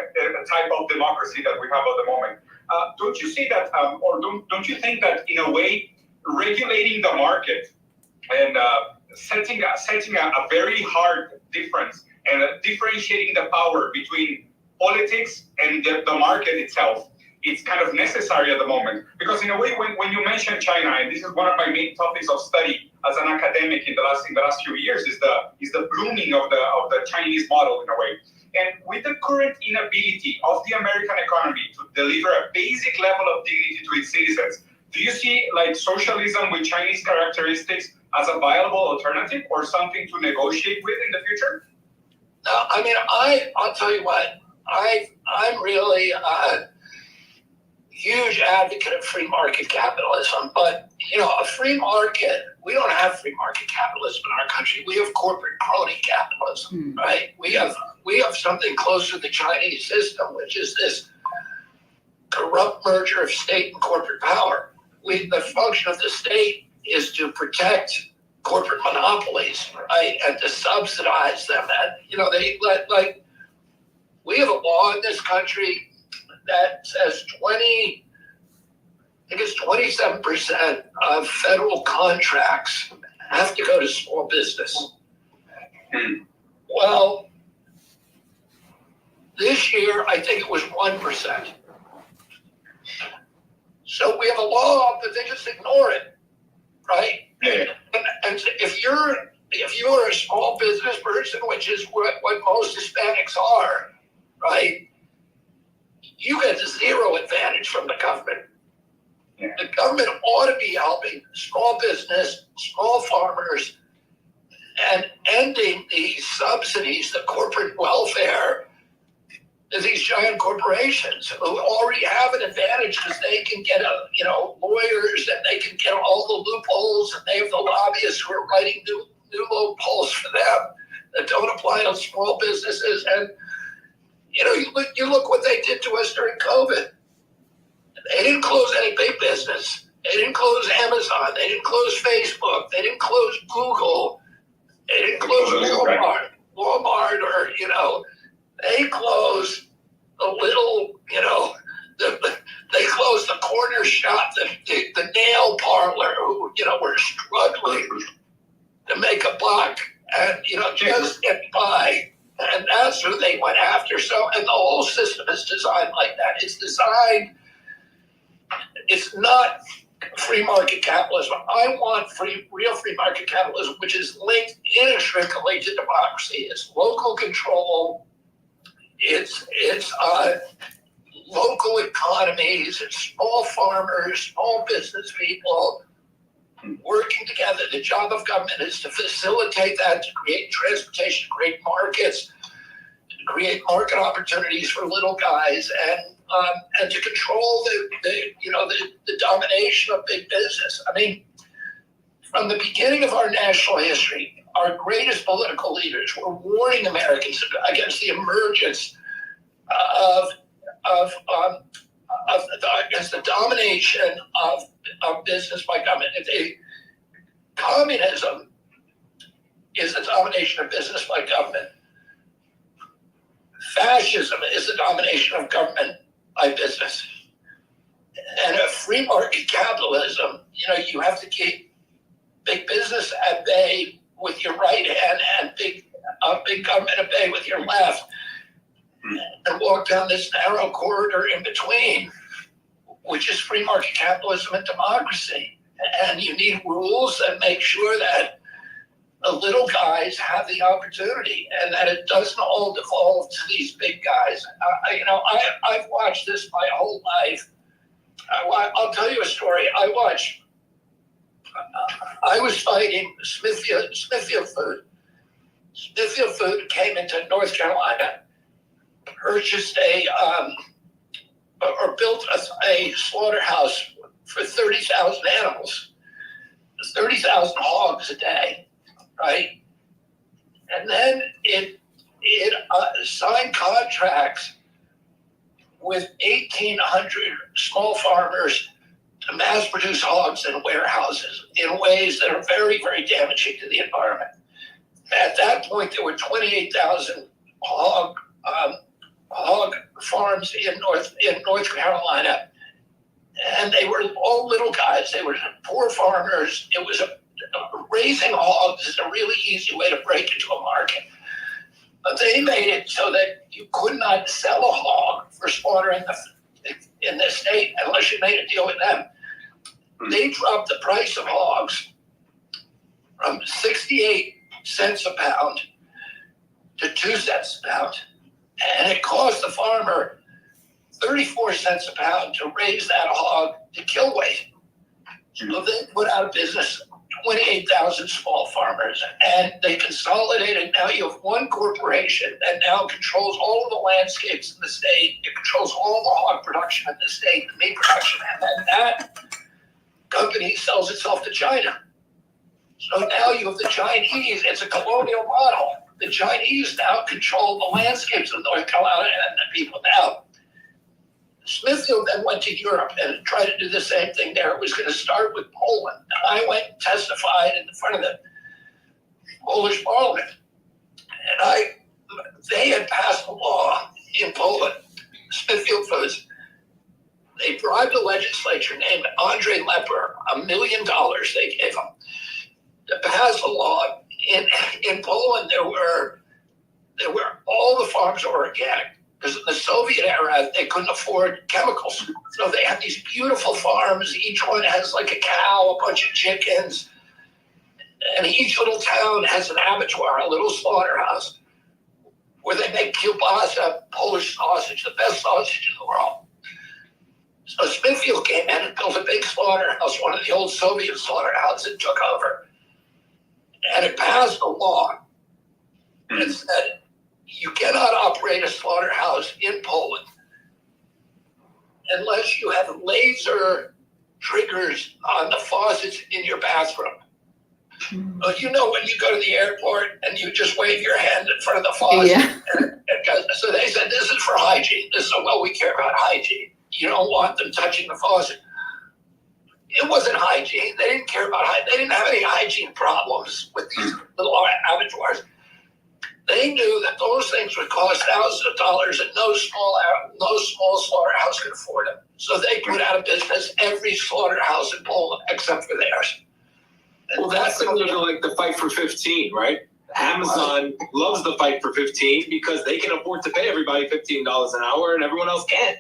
E: type of democracy that we have at the moment. Don't you see that, or don't you think that in a way, regulating the market and setting a very hard difference and differentiating the power between politics and the market itself, it's kind of necessary at the moment? Because in a way, when you mention China, and this is one of my main topics of study as an academic in the last few years, is the blooming of the Chinese model in a way. And with the current inability of the American economy to deliver a basic level of dignity to its citizens, do you see like socialism with Chinese characteristics as a viable alternative or something to negotiate with in the future?
D: No, I mean, I'll tell you what, I'm really a huge advocate of free market capitalism, but a free market, we don't have free market capitalism in our country. We have corporate crony capitalism, right? We have something close to the Chinese system, which is this corrupt merger of state and corporate power. The function of the state is to protect corporate monopolies, right, and to subsidize them. And we have a law in this country that says 27% of federal contracts have to go to small business. Well, this year, I think it was 1%. So we have a law, but they just ignore it, right?
E: Yeah.
D: And if you're a small business person, which is what most Hispanics are, right? You get zero advantage from the government. Yeah. The government ought to be helping small business, small farmers, and ending the subsidies, the corporate welfare to these giant corporations who already have an advantage because they can get lawyers and they can get all the loopholes, and they have the lobbyists who are writing new loopholes for them. that don't apply to small businesses. And you look what they did to us during COVID. They didn't close any big business. They didn't close Amazon. They didn't close Facebook. They didn't close Google. They didn't close Walmart, or they closed the little, they closed the corner shop, the nail parlor, who were struggling to make a buck and just get by. And that's who they went after. So, and the whole system is designed like that. It's designed. It's not free market capitalism. I want real free market capitalism, which is linked inextricably to democracy. It's local control. It's local economies. It's small farmers, small business people working together. The job of government is to facilitate that, to create transportation, to create markets, to create market opportunities for little guys, and to control the domination of big business. I mean, from the beginning of our national history, our greatest political leaders were warning Americans against the emergence against the domination of business by government. Communism is the domination of business by government. Fascism is the domination of government by business. And a free market capitalism, you have to keep big business at bay with your right hand and big government at bay with your left, and walk down this narrow corridor in between, which is free market capitalism and democracy. And you need rules that make sure that the little guys have the opportunity, and that it doesn't all devolve to these big guys. I've watched this my whole life. I'll tell you a story. I was fighting Smithfield Food. Smithfield Food came into North Carolina, purchased built a slaughterhouse for 30,000 animals, 30,000 hogs a day, right? And then it signed contracts with 1,800 small farmers to mass produce hogs in warehouses in ways that are very, very damaging to the environment. At that point, there were 28,000 hog farms in North Carolina, and they were all little guys. They were poor farmers. It was raising hogs is a really easy way to break into a market. But they made it so that you could not sell a hog for slaughter in the state unless you made a deal with them. They dropped the price of hogs from 68 cents a pound to 2 cents a pound. And it cost the farmer 34 cents a pound to raise that hog to kill weight. So they put out of business 28,000 small farmers, and they consolidated. Now you have one corporation that now controls all of the landscapes in the state. It controls all the hog production in the state, the meat production, and then that company sells itself to China. So now you have the Chinese. It's a colonial model. The Chinese now control the landscapes of North Carolina and the people now. Smithfield then went to Europe and tried to do the same thing there. It was going to start with Poland. And I went and testified in front of the Polish parliament. And they had passed a law in Poland, Smithfield Foods. They bribed a legislature named Andrzej Leper, $1 million they gave him to pass a law. In Poland, there were all the farms were organic. Because in the Soviet era, they couldn't afford chemicals. So they have these beautiful farms. Each one has like a cow, a bunch of chickens. And each little town has an abattoir, a little slaughterhouse, where they make kielbasa, Polish sausage, the best sausage in the world. So Smithfield came in and built a big slaughterhouse, one of the old Soviet slaughterhouses, and took over. And it passed a law that said, you cannot operate a slaughterhouse in Poland unless you have laser triggers on the faucets in your bathroom. Well, you know, when you go to the airport and you just wave your hand in front of the faucet.
A: Yeah.
D: So they said, this is for hygiene. This is, well, we care about hygiene. You don't want them touching the faucet. It wasn't hygiene. They didn't care about hygiene. They didn't have any hygiene problems with these little abattoirs. They knew that those things would cost thousands of dollars and no small slaughterhouse could afford them. So they put out of business every slaughterhouse in Poland except for theirs.
C: Well, that's similar to like the fight for 15, right? Amazon loves the fight for 15 because they can afford to pay everybody $15 an hour and everyone else can't.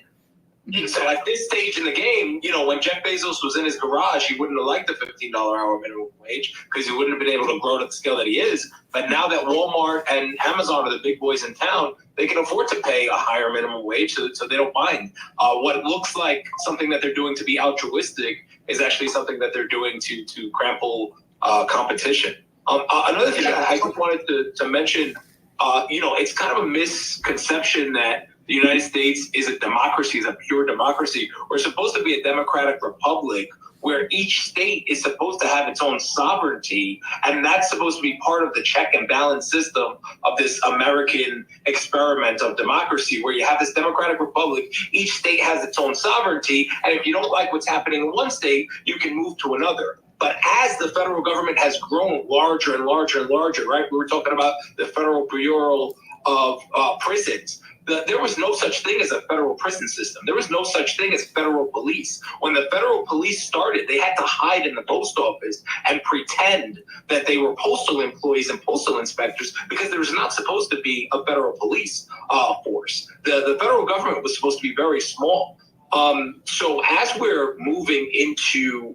C: So at this stage in the game, you know, when Jeff Bezos was in his garage, he wouldn't have liked the $15 hour minimum wage because he wouldn't have been able to grow to the scale that he is. But now that Walmart and Amazon are the big boys in town, they can afford to pay a higher minimum wage, so they don't mind. What looks like something that they're doing to be altruistic is actually something that they're doing to trample competition. Another thing I just wanted to mention, you know, it's kind of a misconception that the United States is a democracy, is a pure democracy. We're supposed to be a democratic republic where each state is supposed to have its own sovereignty, and that's supposed to be part of the check and balance system of this American experiment of democracy, where you have this democratic republic, each state has its own sovereignty, and if you don't like what's happening in one state, you can move to another. But as the federal government has grown larger and larger and larger, right? We were talking about the Federal Bureau of Prisons. There was no such thing as a federal prison system. There was no such thing as federal police. When the federal police started, they had to hide in the post office and pretend that they were postal employees and postal inspectors because there was not supposed to be a federal police force. The federal government was supposed to be very small. So as we're moving into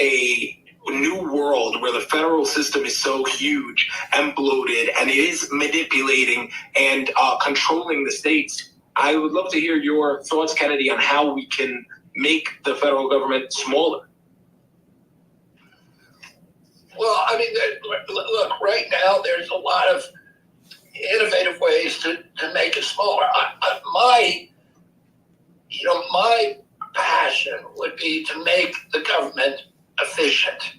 C: a new world where the federal system is so huge and bloated and it is manipulating and controlling the states, I would love to hear your thoughts, Kennedy, on how we can make the federal government smaller.
D: Well, I mean, look, right now there's a lot of innovative ways to make it smaller. My passion would be to make the government efficient,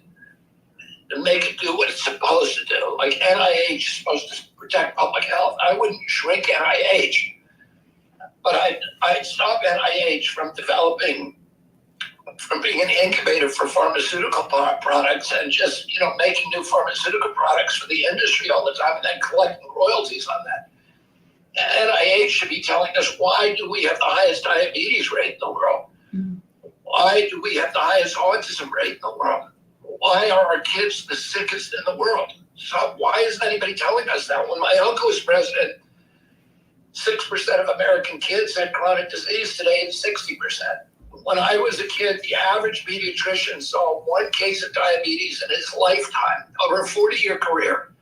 D: to make it do what it's supposed to do. Like NIH is supposed to protect public health. I wouldn't shrink NIH, but I'd stop NIH from being an incubator for pharmaceutical products and just, you know, making new pharmaceutical products for the industry all the time and then collecting royalties on that. NIH should be telling us, why do we have the highest diabetes rate in the world? Why do we have the highest autism rate in the world? Why are our kids the sickest in the world? So why isn't anybody telling us that? When my uncle was president, 6% of American kids had chronic disease. Today it's 60%. When I was a kid, the average pediatrician saw one case of diabetes in his lifetime over a 40-year career.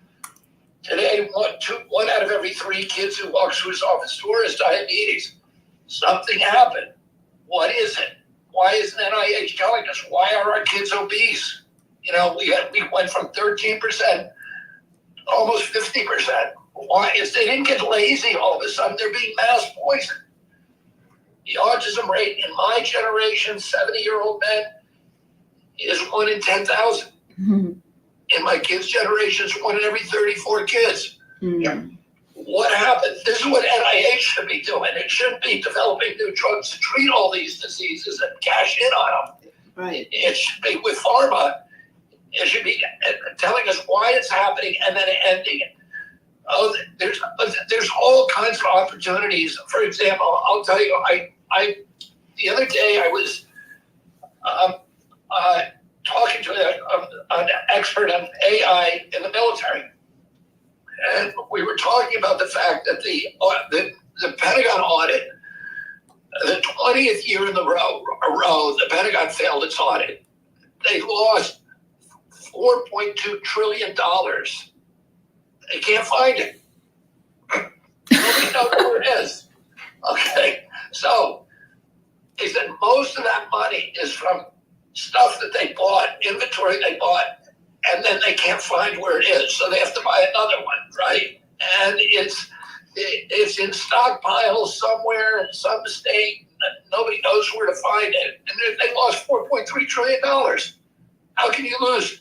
D: Today, one out of every 3 kids who walks through his office door has diabetes. Something happened. What is it? Why isn't NIH telling us? Why are our kids obese? You know, we went from 13% to almost 50%. Why? Is they didn't get lazy all of a sudden. They're being mass poisoned. The autism rate in my generation, 70-year-old men, is 1 in 10,000. Mm-hmm. In my kids' generation, it's 1 in every 34 kids. Mm-hmm. What happened? This is what NIH should be doing. It shouldn't be developing new drugs to treat all these diseases and cash in on them. Right. It should be with pharma. It should be telling us why it's happening and then ending it. Oh, there's all kinds of opportunities. For example, I'll tell you, I the other day I was talking to an expert on AI in the military. And we were talking about the fact that the Pentagon audit, the 20th year in a row, the Pentagon failed its audit. They lost $4.2 trillion. They can't find it. Nobody knows where it is. Okay, so they said most of that money is from stuff that they bought, inventory they bought, and then they can't find where it is, so they have to buy another one, right? And it's in stockpiles somewhere in some state. Nobody knows where to find it. And they lost $4.3 trillion. How can you lose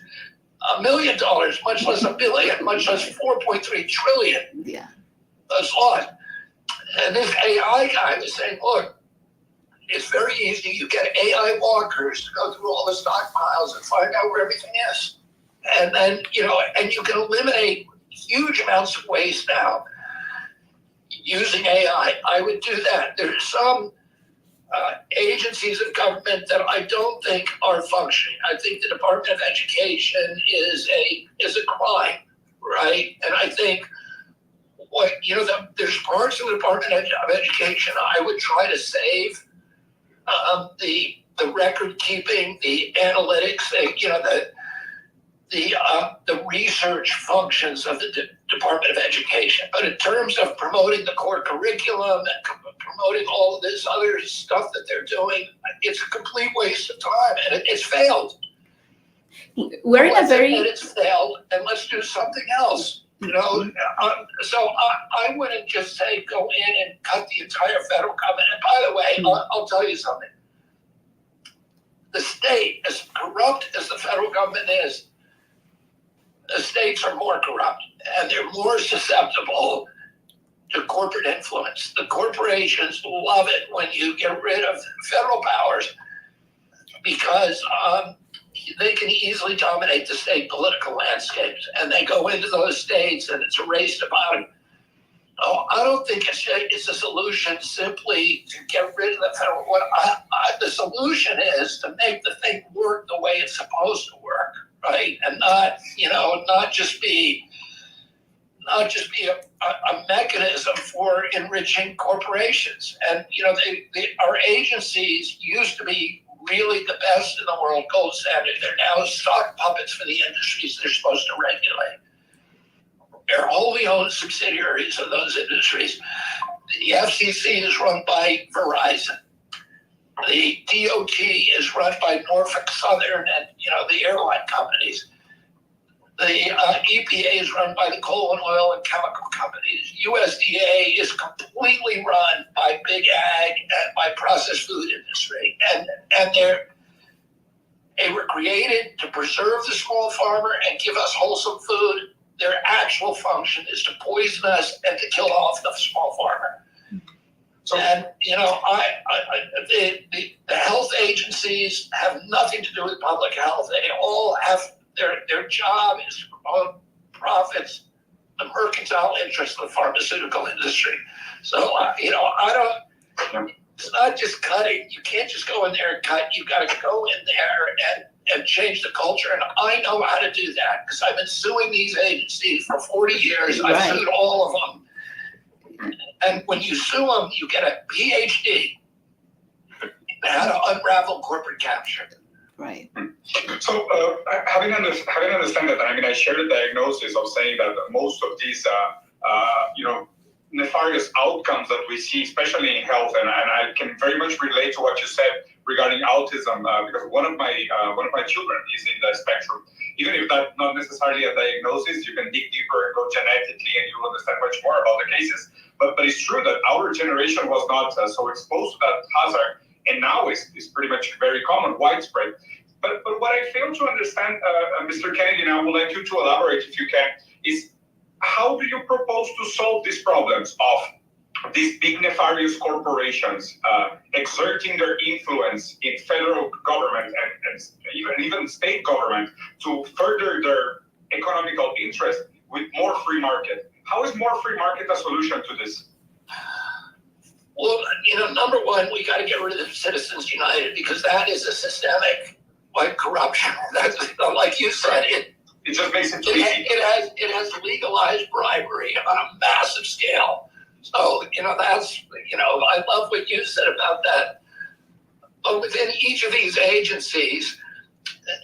D: $1 million, much less $1 billion, much less 4.3 trillion.
A: Yeah.
D: That's lost. And this AI guy was saying, look, it's very easy. You get AI walkers to go through all the stockpiles and find out where everything is. And then, and you can eliminate huge amounts of waste now using AI. I would do that. There's some agencies of government that I don't think are functioning. I think the Department of Education is a crime, right? And I think there's parts of the Department of Education I would try to save. The record keeping, the analytics, the research functions of the Department of Education. But in terms of promoting the core curriculum and promoting all of this other stuff that they're doing, it's a complete waste of time, and it's failed.
A: We're in a very...
D: It's failed, and let's do something else. So I wouldn't just say go in and cut the entire federal government. And by the way, I'll tell you something. The state, as corrupt as the federal government is, the states are more corrupt, and they're more susceptible to corporate influence. The corporations love it when you get rid of federal powers because they can easily dominate the state political landscapes, and they go into those states and it's a race to bottom. Oh, I don't think it's a solution simply to get rid of the federal. The solution is to make the thing work the way it's supposed to work, right? And not just be a mechanism for enriching corporations. And our agencies used to be really the best in the world, gold standard. They're now stock puppets for the industries they're supposed to regulate. They're wholly owned subsidiaries of those industries. The FCC is run by Verizon. The DOT is run by Norfolk Southern and the airline companies. The EPA is run by the coal and oil and chemical companies. USDA is completely run by big ag and by processed food industry. And they were created to preserve the small farmer and give us wholesome food. Their actual function is to poison us and to kill off the small farmer. So, and the health agencies have nothing to do with public health. They all have their job is to promote profits, the mercantile interests of the pharmaceutical industry. So it's not just cutting. You can't just go in there and cut. You've got to go in there and change the culture. And I know how to do that because I've been suing these agencies for 40 years.
A: Right.
D: I've sued all of them. And when you sue them, you get a PhD in how to unravel corporate capture.
A: Right.
E: So having understand that, I share the diagnosis of saying that most of these, nefarious outcomes that we see, especially in health, and I can very much relate to what you said regarding autism, because one of my children is in the spectrum. Even if that's not necessarily a diagnosis, you can dig deeper and go genetically, and you'll understand much more about the cases. But it's true that our generation was not so exposed to that hazard, and now it's pretty much very common, widespread. But what I fail to understand, Mr. Kennedy, and I would like you to elaborate if you can, is how do you propose to solve these problems of these big nefarious corporations exerting their influence in federal government and even state government to further their economical interest with more free market? How is more free market a solution to this?
D: Well, number one, we got to get rid of the Citizens United because that is a systemic corruption. That's like you said.
E: It just makes it easy.
D: It has legalized bribery on a massive scale. So that's I love what you said about that. But within each of these agencies,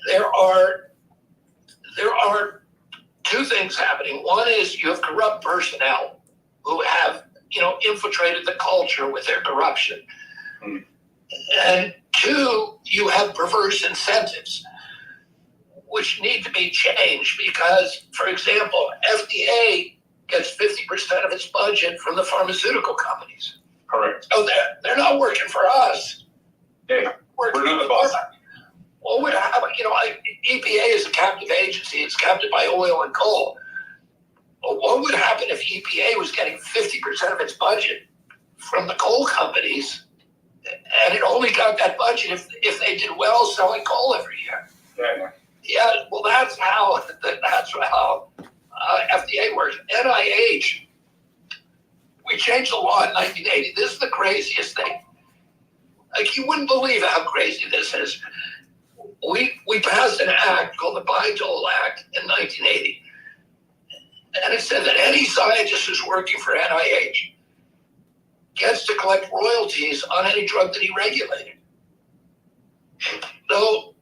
D: there are two things happening. One is you have corrupt personnel who have infiltrated the culture with their corruption. And two, you have perverse incentives, which need to be changed because, for example, FDA gets 50% of its budget from the pharmaceutical companies.
E: Correct.
D: So they're not working for us.
E: Yeah, we're not the boss.
D: What would happen? EPA is a captive agency. It's captive by oil and coal. Well, what would happen if EPA was getting 50% of its budget from the coal companies, and it only got that budget if they did well selling coal every year? Yeah. Well, that's how FDA works. NIH. We changed the law in 1980. This is the craziest thing. Like, you wouldn't believe how crazy this is. We passed an act called the Bayh-Dole Act in 1980. And it said that any scientist who's working for NIH gets to collect royalties on any drug that he regulated. So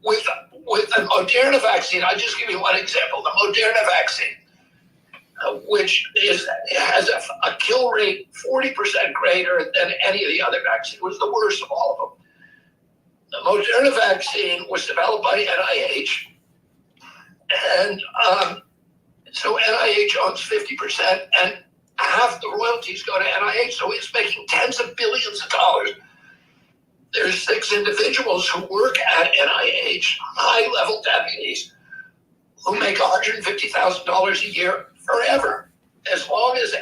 D: with the Moderna vaccine, I'll just give you one example. The Moderna vaccine, which has a kill rate 40% greater than any of the other vaccines, was the worst of all of them. The Moderna vaccine was developed by NIH, and so NIH owns 50%, and half the royalties go to NIH, so it's making tens of billions of dollars. There's 6 individuals who work at NIH, high-level deputies, who make $150,000 a year forever. As long as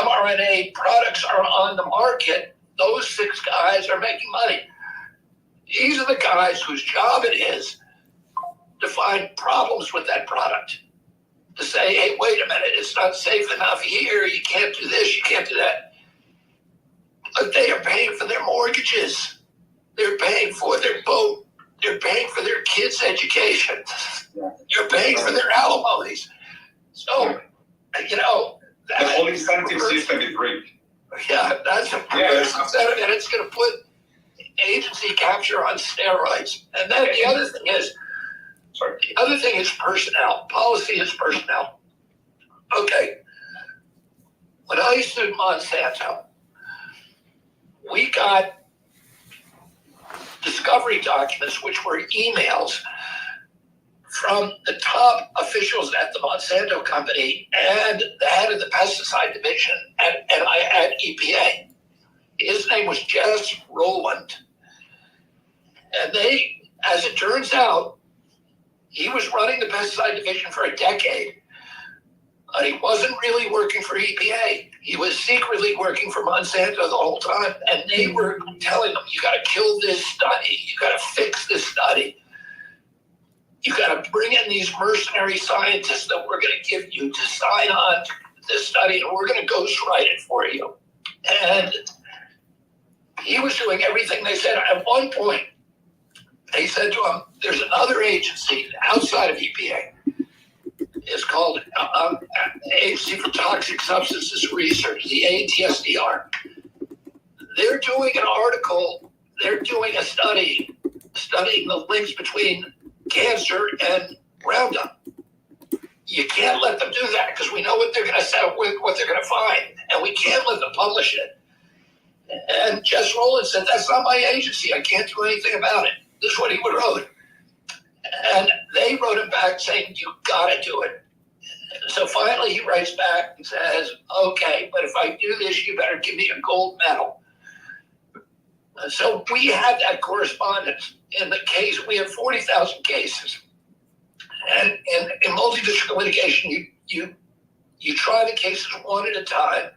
D: mRNA products are on the market, those 6 guys are making money. These are the guys whose job it is to find problems with that product. To say, hey, wait a minute, it's not safe enough here, you can't do this, you can't do that. But they are paying for their mortgages. They're paying for their boat. They're paying for their kids' education. They're paying for their alimonies. So,
E: the whole incentive system is rigged.
D: Yeah, that's a perverse incentive, and it's going to put agency capture on steroids. And then the other thing is personnel. Policy is personnel. Okay. When I sued Monsanto, we got discovery documents, which were emails from the top officials at the Monsanto company and the head of the pesticide division at EPA. His name was Jess Rowland. And they, as it turns out, he was running the pesticide division for a decade, but he wasn't really working for EPA. He was secretly working for Monsanto the whole time, and they were telling him, you got to kill this study, you got to fix this study, you got to bring in these mercenary scientists that we're going to give you to sign on to this study, and we're going to ghostwrite it for you. And he was doing everything they said. At one point, they said to him, there's another agency outside of EPA. It's called Agency for Toxic Substances Research, the ATSDR. They're doing an article, they're doing a study, studying the links between cancer and Roundup. You can't let them do that because we know what they're going to say, what they're going to find, and we can't let them publish it. And Jess Rowland said, that's not my agency, I can't do anything about it. This is what he wrote. And they wrote him back saying, you got to do it. So finally he writes back and says, okay, but if I do this, you better give me a gold medal. So we had that correspondence. In the case, we have 40,000 cases. And in multi-district litigation, you try the cases one at a time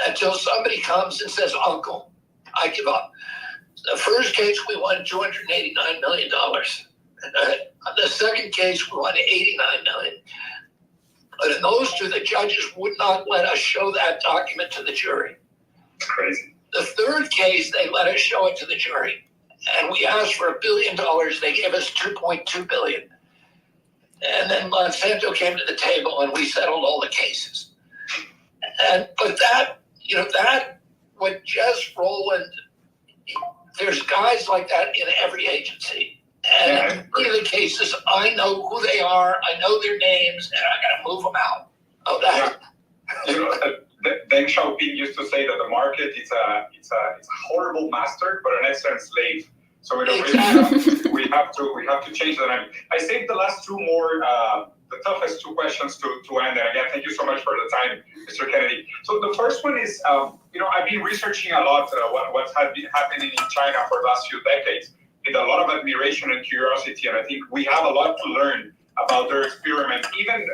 D: until somebody comes and says, uncle, I give up. The first case, we won $289 million. The second case, we won $89 million. But in those two, the judges would not let us show that document to the jury.
E: It's crazy.
D: The third case, they let us show it to the jury. And we asked for $1 billion. They gave us $2.2 billion. And then Monsanto came to the table and we settled all the cases. But what Jess Rowland, there's guys like that in every agency. And in many of the cases, I know who they are, I know their names, and I got to move them out. Oh, that.
E: Deng Xiaoping used to say that the market is a horrible master, but an excellent slave. So we have to change that. I saved the last two more, the toughest two questions to end. And again, thank you so much for the time, Mr. Kennedy. So the first one is, I've been researching a lot what's been happening in China for the last few decades. with a lot of admiration and curiosity, and I think we have a lot to learn about their experiment, even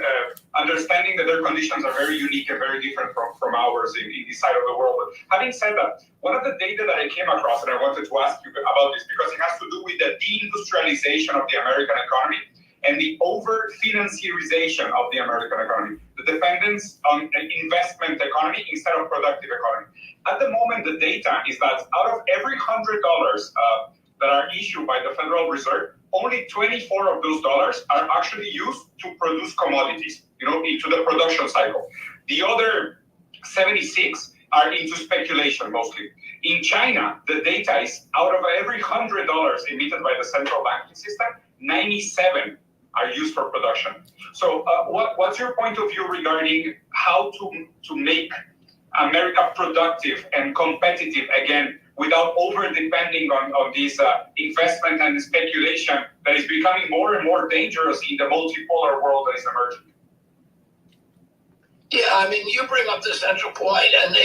E: understanding that their conditions are very unique and very different from ours in this side of the world. But having said that, one of the data that I came across, and I wanted to ask you about this because it has to do with the deindustrialization of the American economy and the over-financierization of the American economy, the dependence on an investment economy instead of productive economy. At the moment, the data is that out of every $100 that are issued by the Federal Reserve, only 24 of those dollars are actually used to produce commodities, into the production cycle. The other 76 are into speculation mostly. In China, the data is out of every $100 emitted by the central banking system, 97 are used for production. So what's your point of view regarding how to make America productive and competitive again without over-depending on this investment and speculation that is becoming more and more dangerous in the multipolar world that is emerging?
D: Yeah, I mean, you bring up the central point, and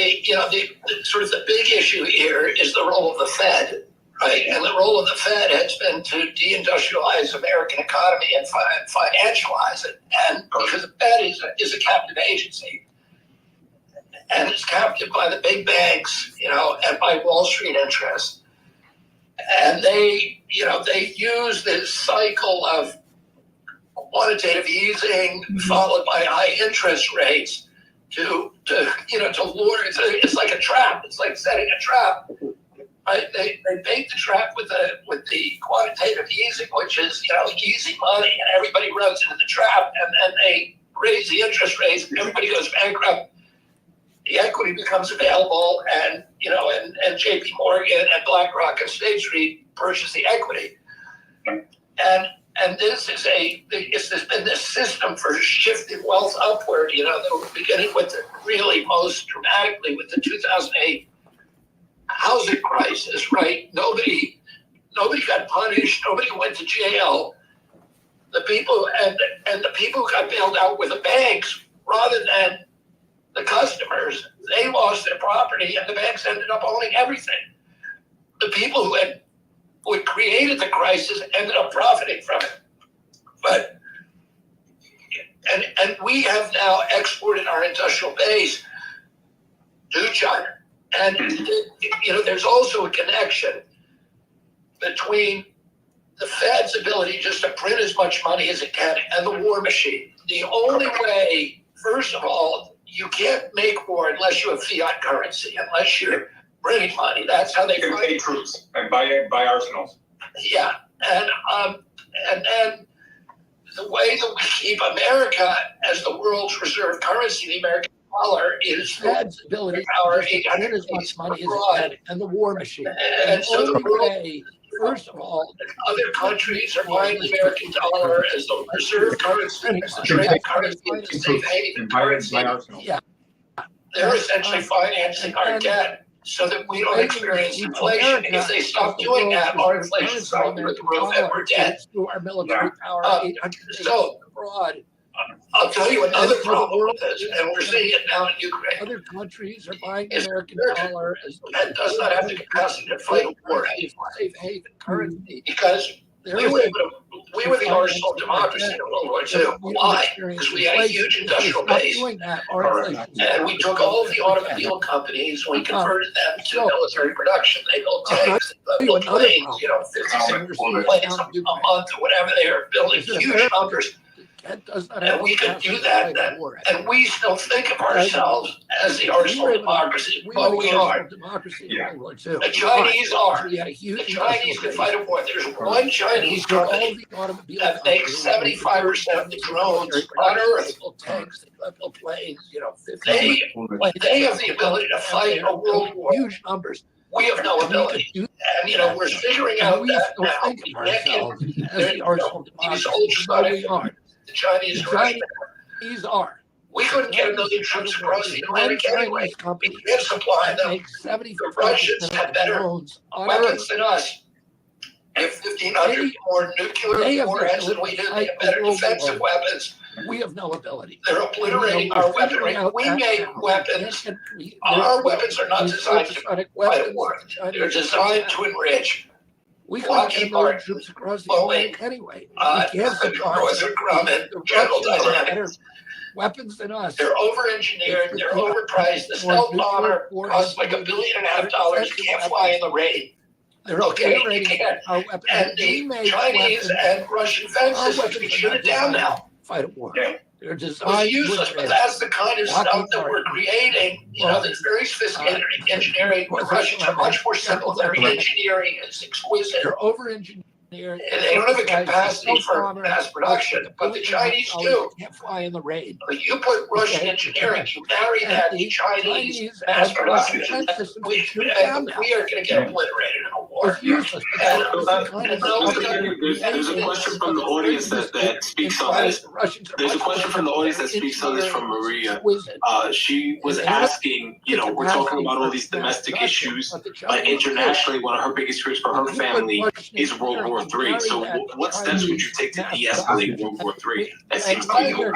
D: sort of the big issue here is the role of the Fed, right? And the role of the Fed has been to deindustrialize the American economy and financialize it, and because the Fed is a captive agency. And it's captured by the big banks, and by Wall Street interests. And they use this cycle of quantitative easing followed by high interest rates to lure. It's like a trap. It's like setting a trap. Right? They bait the trap with the quantitative easing, which is easy money, and everybody runs into the trap, and then they raise the interest rates, and everybody goes bankrupt. The equity becomes available, and J.P. Morgan and BlackRock and State Street purchase the equity, and this is there's been this system for shifting wealth upward. Beginning with really most dramatically with the 2008 housing crisis. Right? Nobody got punished. Nobody went to jail. The people and the people who got bailed out were the banks rather than the customers. They lost their property, and the banks ended up owning everything. The people who had created the crisis ended up profiting from it. But and we have now exported our industrial base to China, and there's also a connection between the Fed's ability just to print as much money as it can and the war machine. The only way, first of all, you can't make war unless you have fiat currency, unless you're printing money. That's how they
E: can pay troops and buy arsenals.
D: Yeah, and then the way that we keep America as the world's reserve currency, the American dollar, is Fed's ability to print as much money as it can and the war machine. And so the way, first of all, other countries are buying the American dollar as the reserve currency, as the trade currency, as the safe haven currency. Yeah, they're essentially financing our debt so that we don't experience inflation. If they stop doing that, our inflation is going through the roof and we're dead. Through our military power, 800 so abroad. I'll tell you another problem with this, and we're seeing it now in Ukraine. Other countries are buying the American dollar and does not have the capacity to fight a war. Safe haven currency because we were the arsenal of democracy in World War II. Why? Because we had a huge industrial base, and we took all of the automobile companies, we converted them to military production. They built tanks, they built planes, 56 planes a month or whatever. They are building huge numbers. And we could do that, and we still think of ourselves as the arsenal of democracy, but we are. The Chinese are. The Chinese can fight a war. There's one Chinese company that makes 75% of the drones on Earth. They have the ability to fight a world war. Huge numbers. We have no ability. And, we're figuring out that now. These ultrasonic. The Chinese are. We couldn't get 1 million troops across the Atlantic anyway. We can't supply them. The Russians have better weapons than us. They have 1,500 more nuclear warheads than we do. They have better defensive weapons. We have no ability. They're obliterating our weaponry. We make weapons. Our weapons are not designed to fight a war. They're designed to enrich.
F: We couldn't get American troops across the Atlantic anyway. We can't supply
D: Northrop Grumman,
F: the
D: General
F: Russians have
D: Dynamics.
F: better weapons than us.
D: They're over-engineered, they're overpriced. The stealth bomber costs like $1.5 billion. You can't fly in the raid.
F: They're
D: Okay, you
F: upgrading
D: can't.
F: our weapons.
D: And the Chinese and Russian defense systems can shoot it down now.
F: Fight a war.
D: Yeah.
F: They're
D: It was
F: designed
D: useless, but that's the kind of stuff that we're creating. You know, that's very sophisticated engineering. The Russians are much more simple. Their engineering is exquisite.
F: They're over-engineered.
D: And they don't have the capacity for mass production, but the Chinese do.
F: Can't fly in the raid.
D: But you put Russian engineering, you marry that to Chinese mass production, we are going to get obliterated in a war.
C: There's a question from the audience that speaks on this. There's a question from the audience that speaks on this from Maria. She was asking, you know, we're talking about all these domestic issues, but internationally, one of her biggest fears for her family is World War III. So what steps would you take to de-escalate World War III? That seems to be the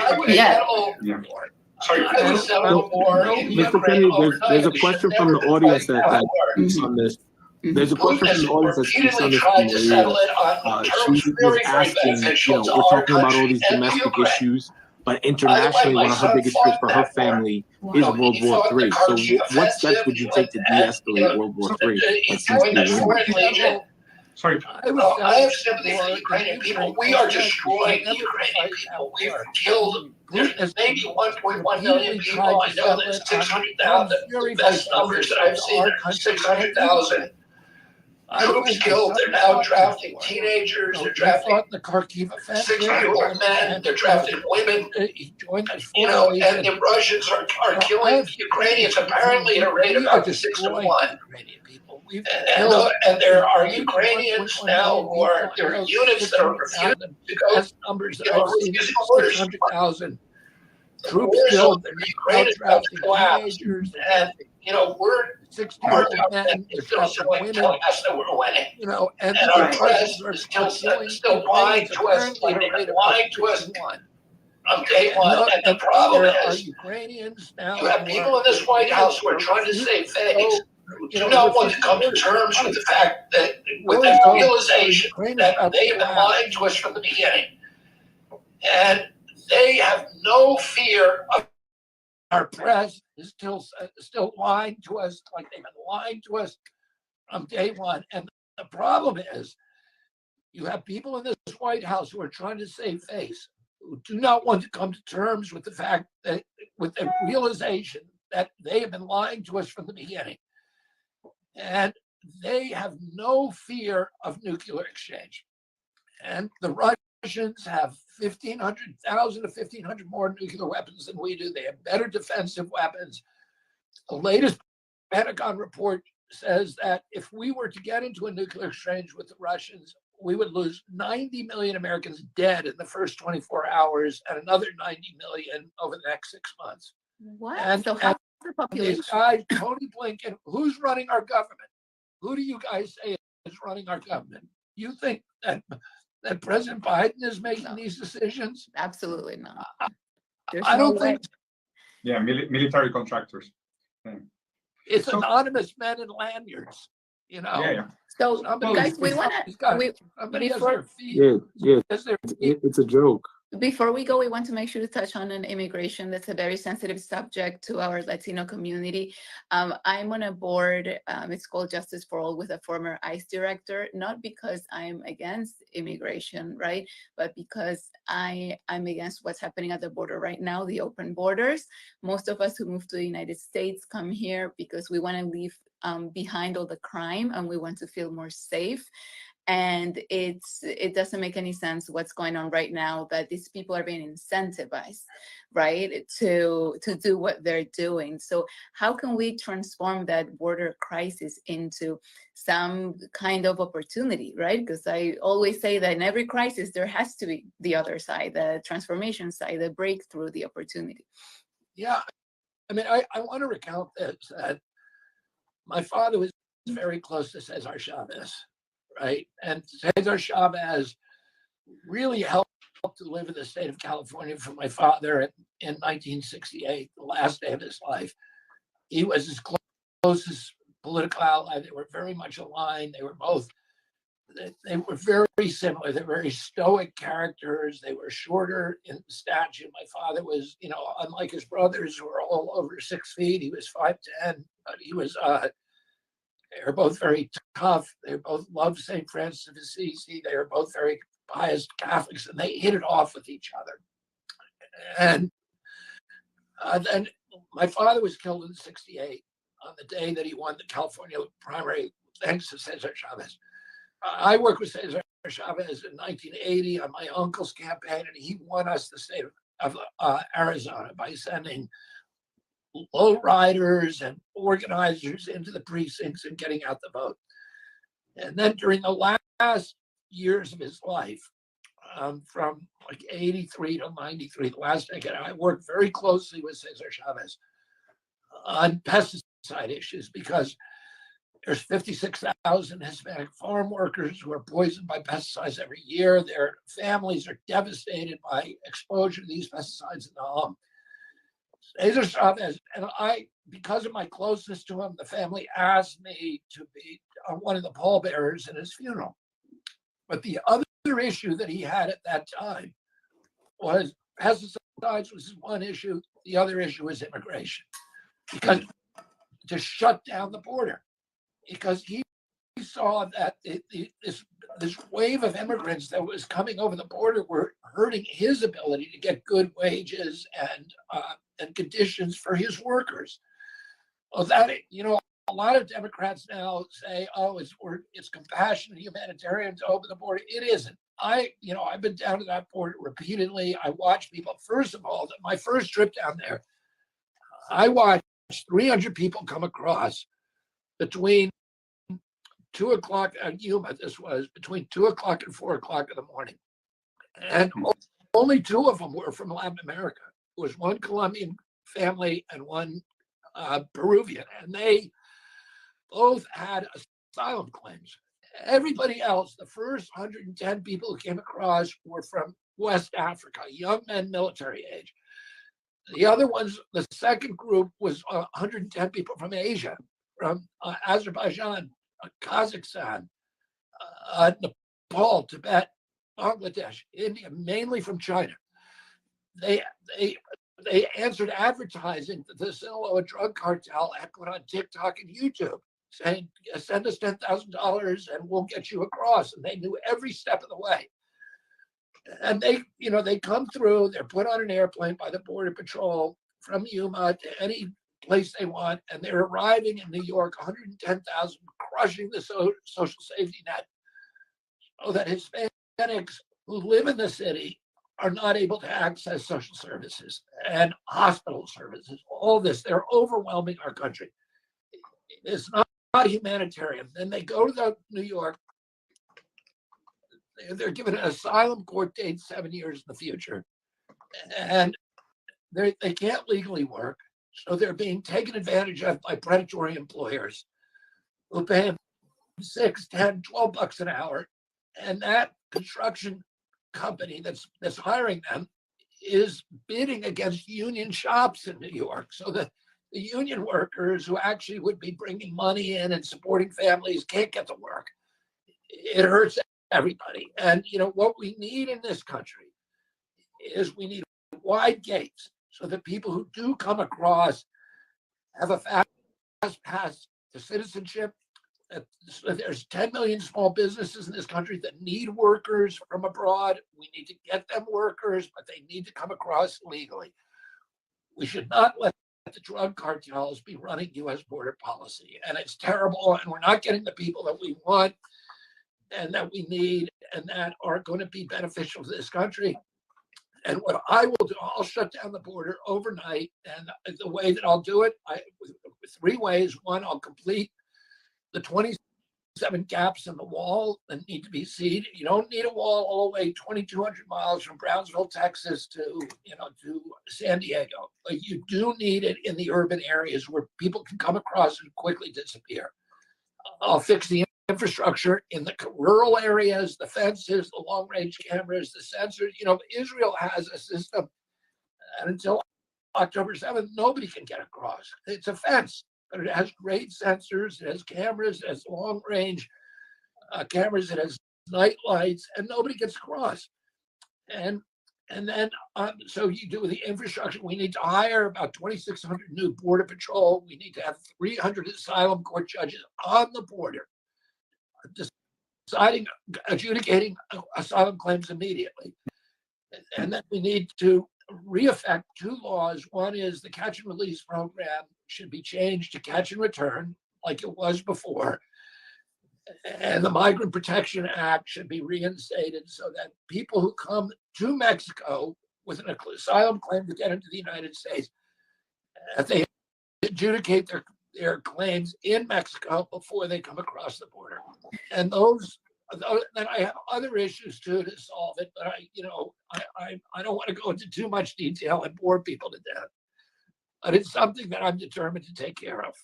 E: Sorry.
G: Mr. Kennedy, there's a question from the audience that speaks on this. There's a question from the audience that speaks on this from Maria. She was asking, you know, we're talking about all these domestic issues, but internationally, one of her biggest fears for her family is World War III. So what steps would you take to de-escalate World War III? That seems to be
E: Sorry.
D: I have sympathy for the Ukrainian people. We are destroying the Ukrainian people. We've killed, there's maybe 1.1 million people. I know that 600,000, the best numbers that I've seen are 600,000 troops killed. They're now drafting teenagers. They're drafting 60-year-old men. They're drafting women. You know, and the Russians are killing the Ukrainians apparently at a rate of about 6 to 1. And there are Ukrainians now who are, there are units that are refusing to go,
F: numbers
D: you know, refusing orders.
F: 600,000 troops killed. They're
D: Ukrainians have
F: drafting
D: collapsed.
F: teenagers.
D: And, you know, we're
F: 60-year-old men. They're drafting women.
D: telling us that we're winning.
F: You know, and
D: our press is still lying to us, like they've been lying to us on day one. And the problem is,
F: Ukrainians now.
D: you have people in this White House who are trying to save face. Do not want to come to terms with the fact that, with the realization that they have been lying to us from the beginning. And they have no fear of
F: our press is still lying to us like they've been lying to us from day one. And the problem is, you have people in this White House who are trying to save face, who do not want to come to terms with the fact that, with the realization that they have been lying to us from the beginning. And they have no fear of nuclear exchange. And the Russians have 1,500,000 to 1,500 more nuclear weapons than we do. They have better defensive weapons. The latest Pentagon report says that if we were to get into a nuclear exchange with the Russians, we would lose 90 million Americans dead in the first 24 hours and another 90 million over the next 6 months.
A: What?
F: And,
A: so how's the population?
F: These guys, Tony Blinken, who's running our government? Who do you guys say is running our government? You think that President Biden is making these decisions?
A: Absolutely not.
F: I don't think.
E: Yeah, military contractors. Yeah.
F: It's anonymous men in lanyards, you know.
E: Yeah.
A: So guys, we want to.
G: It's a joke.
A: Before we go, we want to make sure to touch on an immigration that's a very sensitive subject to our Latino community. I'm on a board, it's called Justice for All, with a former ICE director, not because I'm against immigration, right? But because I'm against what's happening at the border right now, the open borders. Most of us who move to the United States come here because we want to leave behind all the crime and we want to feel more safe. And it doesn't make any sense what's going on right now, that these people are being incentivized, right, to do what they're doing. So how can we transform that border crisis into some kind of opportunity, right? Because I always say that in every crisis, there has to be the other side, the transformation side, the breakthrough, the opportunity.
F: Yeah, I mean, I want to recount this. My father was very close to Cesar Chavez. Right. And Cesar Chavez really helped to live in the state of California for my father in 1968, the last day of his life. He was his closest political ally. They were very much aligned. They were both they were very similar. They're very stoic characters. They were shorter in stature. My father was, unlike his brothers who were all over 6 feet, he was 5'10", but he was, they were both very tough. They both loved St. Francis of Assisi. They were both very pious Catholics, and they hit it off with each other. And then my father was killed in '68 on the day that he won the California primary, thanks to Cesar Chavez. I worked with Cesar Chavez in 1980 on my uncle's campaign, and he won us the state of Arizona by sending low riders and organizers into the precincts and getting out the vote. And then during the last years of his life, from like 83 to 93, the last decade, I worked very closely with Cesar Chavez on pesticide issues because there's 56,000 Hispanic farm workers who are poisoned by pesticides every year. Their families are devastated by exposure to these pesticides in the home. Cesar Chavez and I, because of my closeness to him, the family asked me to be one of the pallbearers in his funeral. But the other issue that he had at that time was pesticides was one issue. The other issue was immigration, because to shut down the border, because he saw that this wave of immigrants that was coming over the border were hurting his ability to get good wages and conditions for his workers. Well, that, a lot of Democrats now say, oh, it's compassionate, humanitarian to open the border. It isn't. I've been down to that border repeatedly. I watch people. First of all, my first trip down there, I watched 300 people come across between 2 o'clock at Yuma. This was between 2 o'clock and 4 o'clock in the morning. And only 2 of them were from Latin America. It was one Colombian family and one Peruvian. And they both had asylum claims. Everybody else, the first 110 people who came across were from West Africa, young men, military age. The other ones, the second group was 110 people from Asia, from Azerbaijan, Kazakhstan, Nepal, Tibet, Bangladesh, India, mainly from China. They answered advertising that the Sinaloa drug cartel had put on TikTok and YouTube, saying, send us $10,000 and we'll get you across. And they knew every step of the way. And they come through, they're put on an airplane by the Border Patrol from Yuma to any place they want, and they're arriving in New York, 110,000, crushing the social safety net, so that Hispanics who live in the city are not able to access social services and hospital services. All this, they're overwhelming our country. It's not humanitarian. Then they go to New York. They're given an asylum court date 7 years in the future, and they can't legally work. So they're being taken advantage of by predatory employers who pay them $6, $10, $12 an hour. And that construction company that's hiring them is bidding against union shops in New York. So the union workers who actually would be bringing money in and supporting families can't get to work. It hurts everybody. And what we need in this country is we need wide gates so that people who do come across have a fast path to citizenship. There's 10 million small businesses in this country that need workers from abroad. We need to get them workers, but they need to come across legally. We should not let the drug cartels be running U.S. border policy. And it's terrible. And we're not getting the people that we want and that we need and that are going to be beneficial to this country. And what I will do, I'll shut down the border overnight. And the way that I'll do it, with 3 ways. One, I'll complete the 27 gaps in the wall that need to be seeded. You don't need a wall all the way 2,200 miles from Brownsville, Texas to San Diego. But you do need it in the urban areas where people can come across and quickly disappear. I'll fix the infrastructure in the rural areas, the fences, the long-range cameras, the sensors. Israel has a system, and until October 7th, nobody can get across. It's a fence, but it has great sensors, it has cameras, it has long-range cameras, it has night lights, and nobody gets across. And then, so you do the infrastructure. We need to hire about 2,600 new border patrol. We need to have 300 asylum court judges on the border, adjudicating asylum claims immediately. And then we need to re-effect 2 laws. One is the catch and release program should be changed to catch and return, like it was before. And the Migrant Protection Act should be reinstated so that people who come to Mexico with an asylum claim to get into the United States, if they adjudicate their claims in Mexico before they come across the border. And then I have other issues too to solve it, but I don't want to go into too much detail and bore people to death. But it's something that I'm determined to take care of.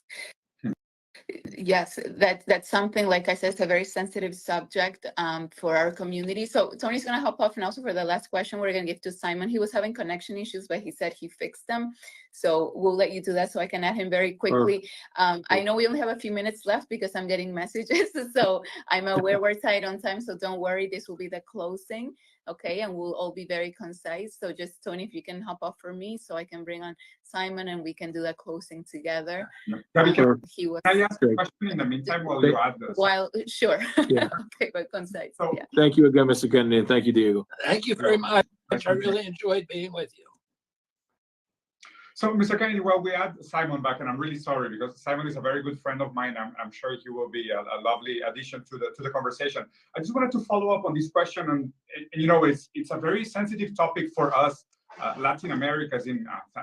A: Yes, that's something, like I said, it's a very sensitive subject for our community. So Tony's going to hop off, and also for the last question, we're going to give to Simon. He was having connection issues, but he said he fixed them. So we'll let you do that so I can add him very quickly. I know we only have a few minutes left because I'm getting messages. So I'm aware we're tight on time. So don't worry, this will be the closing. Okay, and we'll all be very concise. So just, Tony, if you can hop off for me so I can bring on Simon and we can do the closing together.
E: Gabby,
G: Sure.
E: can I ask a question in the meantime while you add this?
A: Sure.
G: Yeah.
A: Okay, but concise.
E: So,
A: Yeah.
G: Thank you again, Mr. Kennedy, and thank you, Diego.
F: Thank you very much. I really enjoyed being with you.
E: So, Mr. Kennedy, well, we had Simon back, and I'm really sorry because Simon is a very good friend of mine. I'm sure he will be a lovely addition to the conversation. I just wanted to follow up on this question, and you know, it's a very sensitive topic for us, Latin Americans.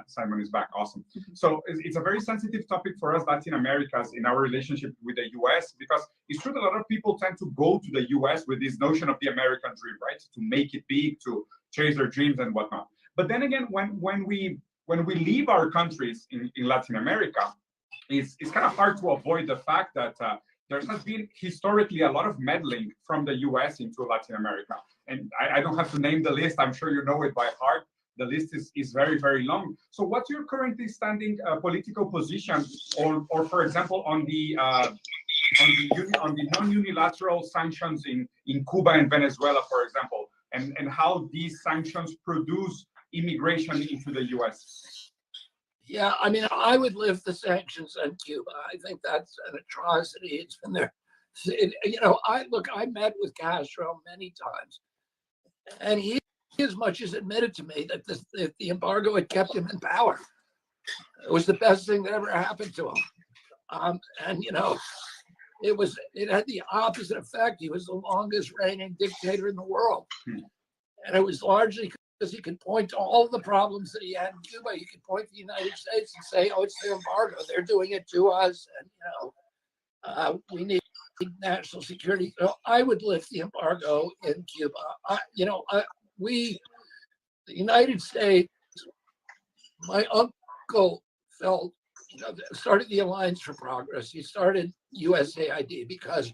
E: Simon is back, awesome. So it's a very sensitive topic for us, Latin Americans, in our relationship with the U.S. because it's true that a lot of people tend to go to the U.S. with this notion of the American dream, right? To make it big, to chase their dreams and whatnot. But then again, when we leave our countries in Latin America, it's kind of hard to avoid the fact that there has been historically a lot of meddling from the US into Latin America. And I don't have to name the list. I'm sure you know it by heart. The list is very, very long. So what's your currently standing political position or for example, on the non-unilateral sanctions in Cuba and Venezuela, for example, and how these sanctions produce immigration into the U.S.?
F: Yeah, I mean, I would lift the sanctions on Cuba. I think that's an atrocity. It's been there. I met with Castro many times, and he as much as admitted to me that the embargo had kept him in power. It was the best thing that ever happened to him. It had the opposite effect. He was the longest reigning dictator in the world. And it was largely because he could point to all the problems that he had in Cuba. He could point to the United States and say, oh, it's their embargo. They're doing it to us. And, we need national security. So I would lift the embargo in Cuba. The United States, my uncle started the Alliance for Progress. He started USAID because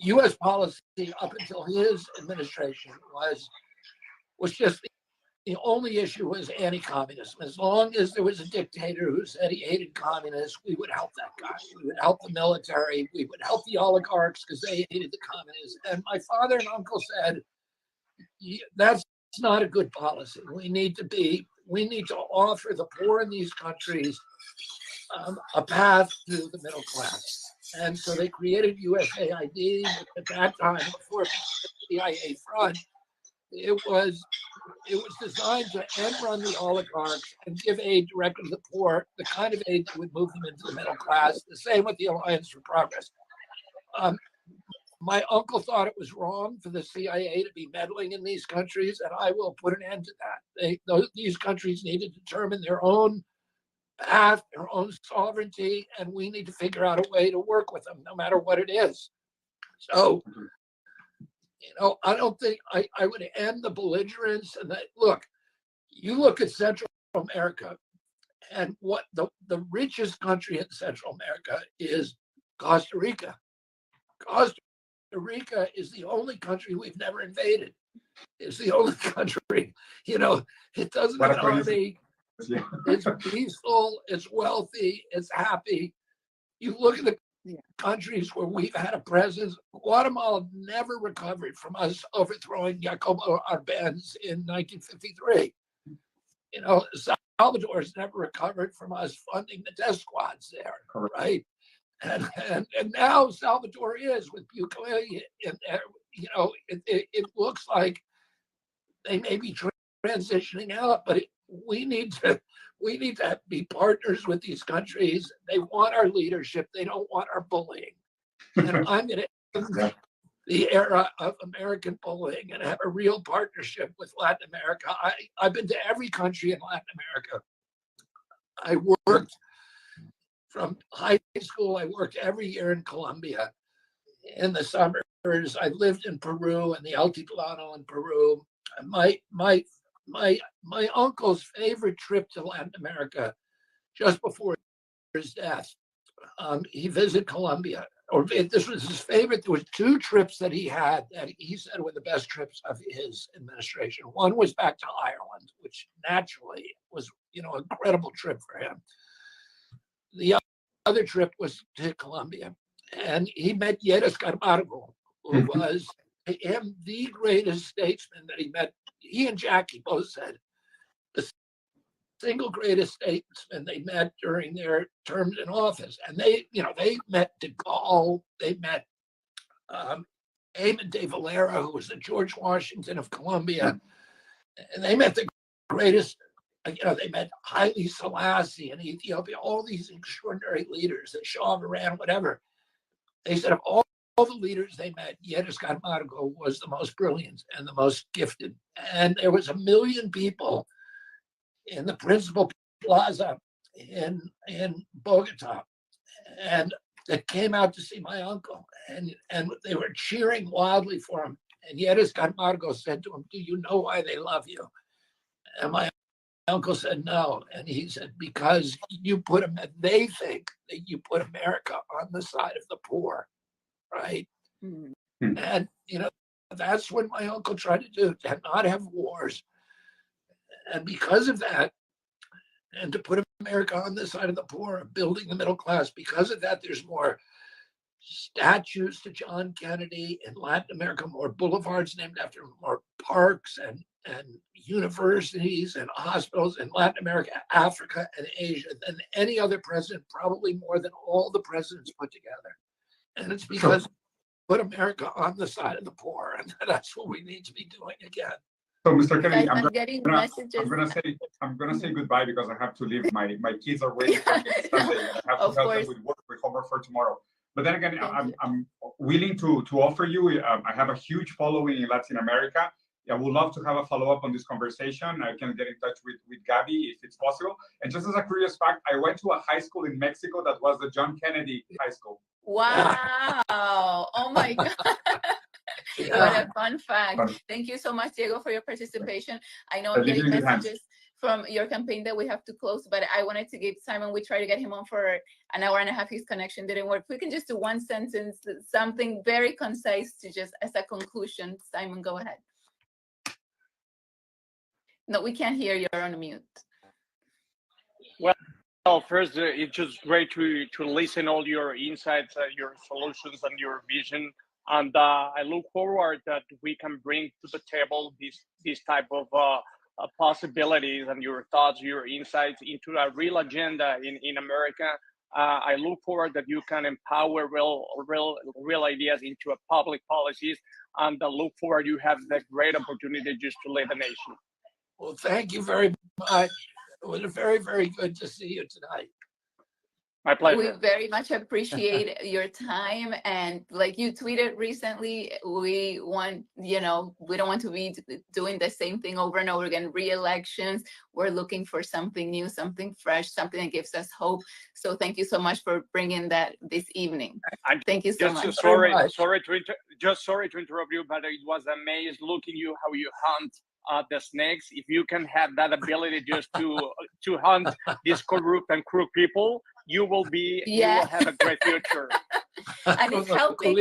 F: U.S. policy up until his administration was just the only issue was anti-communism. As long as there was a dictator who said he hated communists, we would help that guy. We would help the military. We would help the oligarchs because they hated the communists. And my father and uncle said, that's not a good policy. We need to offer the poor in these countries a path to the middle class. And so they created USAID. At that time, before the CIA front, it was designed to end run the oligarchs and give aid directly to the poor, the kind of aid that would move them into the middle class. The same with the Alliance for Progress. My uncle thought it was wrong for the CIA to be meddling in these countries, and I will put an end to that. These countries need to determine their own path, their own sovereignty, and we need to figure out a way to work with them, no matter what it is. So, I don't think I would end the belligerence. And you look at Central America, and what the richest country in Central America is Costa Rica. Costa Rica is the only country we've never invaded. It's the only country, it doesn't have an army. It's peaceful, it's wealthy, it's happy. You look at the countries where we've had a presence. Guatemala never recovered from us overthrowing Jacobo Arbenz in 1953. You know, Salvador has never recovered from us funding the death squads there, right? And now Salvador is with Bukele, and you know, it looks like they may be transitioning out, but we need to be partners with these countries. They want our leadership. They don't want our bullying. And I'm going to end the era of American bullying and have a real partnership with Latin America. I've been to every country in Latin America. I worked from high school. I worked every year in Colombia. In the summers, I lived in Peru and the Altiplano in Peru. My uncle's favorite trip to Latin America, just before his death, he visited Colombia. Or this was his favorite. There was two trips that he had that he said were the best trips of his administration. One was back to Ireland, which naturally was, you know, an incredible trip for him. The other trip was to Colombia, and he met Yedis Camargo, who was to him the greatest statesman that he met. He and Jackie both said the single greatest statesman they met during their terms in office. And they met de Gaulle, they met Eamon de Valera, who was the George Washington of Colombia, and they met the greatest, you know, they met Haile Selassie in Ethiopia, all these extraordinary leaders, the Shah of Iran, whatever. They said of all the leaders they met, Yedis Camargo was the most brilliant and the most gifted. And there was 1 million people in the principal plaza in Bogota, and that came out to see my uncle, and they were cheering wildly for him. And Yedis Camargo said to him, "Do you know why they love you?" And my uncle said, "No." And he said, "Because they think that you put America on the side of the poor, right?" Mm-hmm. And, you know, that's what my uncle tried to do, to not have wars. And because of that, and to put America on the side of the poor, building the middle class, because of that, there's more statues to John Kennedy in Latin America, more boulevards named after him, more parks and universities and hospitals in Latin America, Africa, and Asia than any other president, probably more than all the presidents put together. And it's because put America on the side of the poor, and that's what we need to be doing again.
E: So, Mr. Kennedy, I'm gonna say goodbye because I have to leave. My kids are waiting for me on Sunday, and I have to help them with homework for tomorrow. But then again, I'm willing to offer you. I have a huge following in Latin America. I would love to have a follow-up on this conversation. I can get in touch with Gabby if it's possible. And just as a curious fact, I went to a high school in Mexico that was the John Kennedy High School.
A: Wow! Oh my God! What a fun fact. Thank you so much, Diego, for your participation. I know I'm getting messages from your campaign that we have to close, but I wanted to give Simon, we tried to get him on for an hour and a half. His connection didn't work. If we can just do one sentence, something very concise to just as a conclusion. Simon, go ahead. No, we can't hear you. You're on mute.
H: Well, first, it's just great to listen all your insights, your solutions, and your vision. And I look forward that we can bring to the table this type of possibilities and your thoughts, your insights into a real agenda in America. I look forward that you can empower real ideas into public policies, and I look forward you have the great opportunity just to lead the nation.
F: Well, thank you very much. It was very, very good to see you tonight.
H: My pleasure.
A: We very much appreciate your time. And like you tweeted recently, we want, we don't want to be doing the same thing over and over again. Re-elections, we're looking for something new, something fresh, something that gives us hope. So thank you so much for bringing that this evening. Thank you so much.
H: Sorry to interrupt you, but it was amazing looking you how you hunt the snakes. If you can have that ability just to hunt these corrupt and crook people, you will have a great future.
A: And it's helping.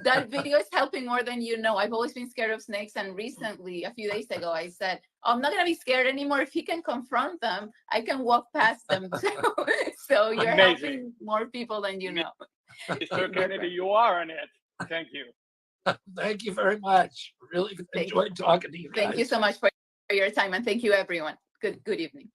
A: That video is helping more than you know. I've always been scared of snakes, and recently, a few days ago, I said, I'm not gonna be scared anymore. If he can confront them, I can walk past them. So you're helping more people than you know.
H: Mr. Kennedy, you are on it. Thank you.
F: Thank you very much. Really enjoyed talking to you guys.
A: Thank you so much for your time, and thank you, everyone. Good evening.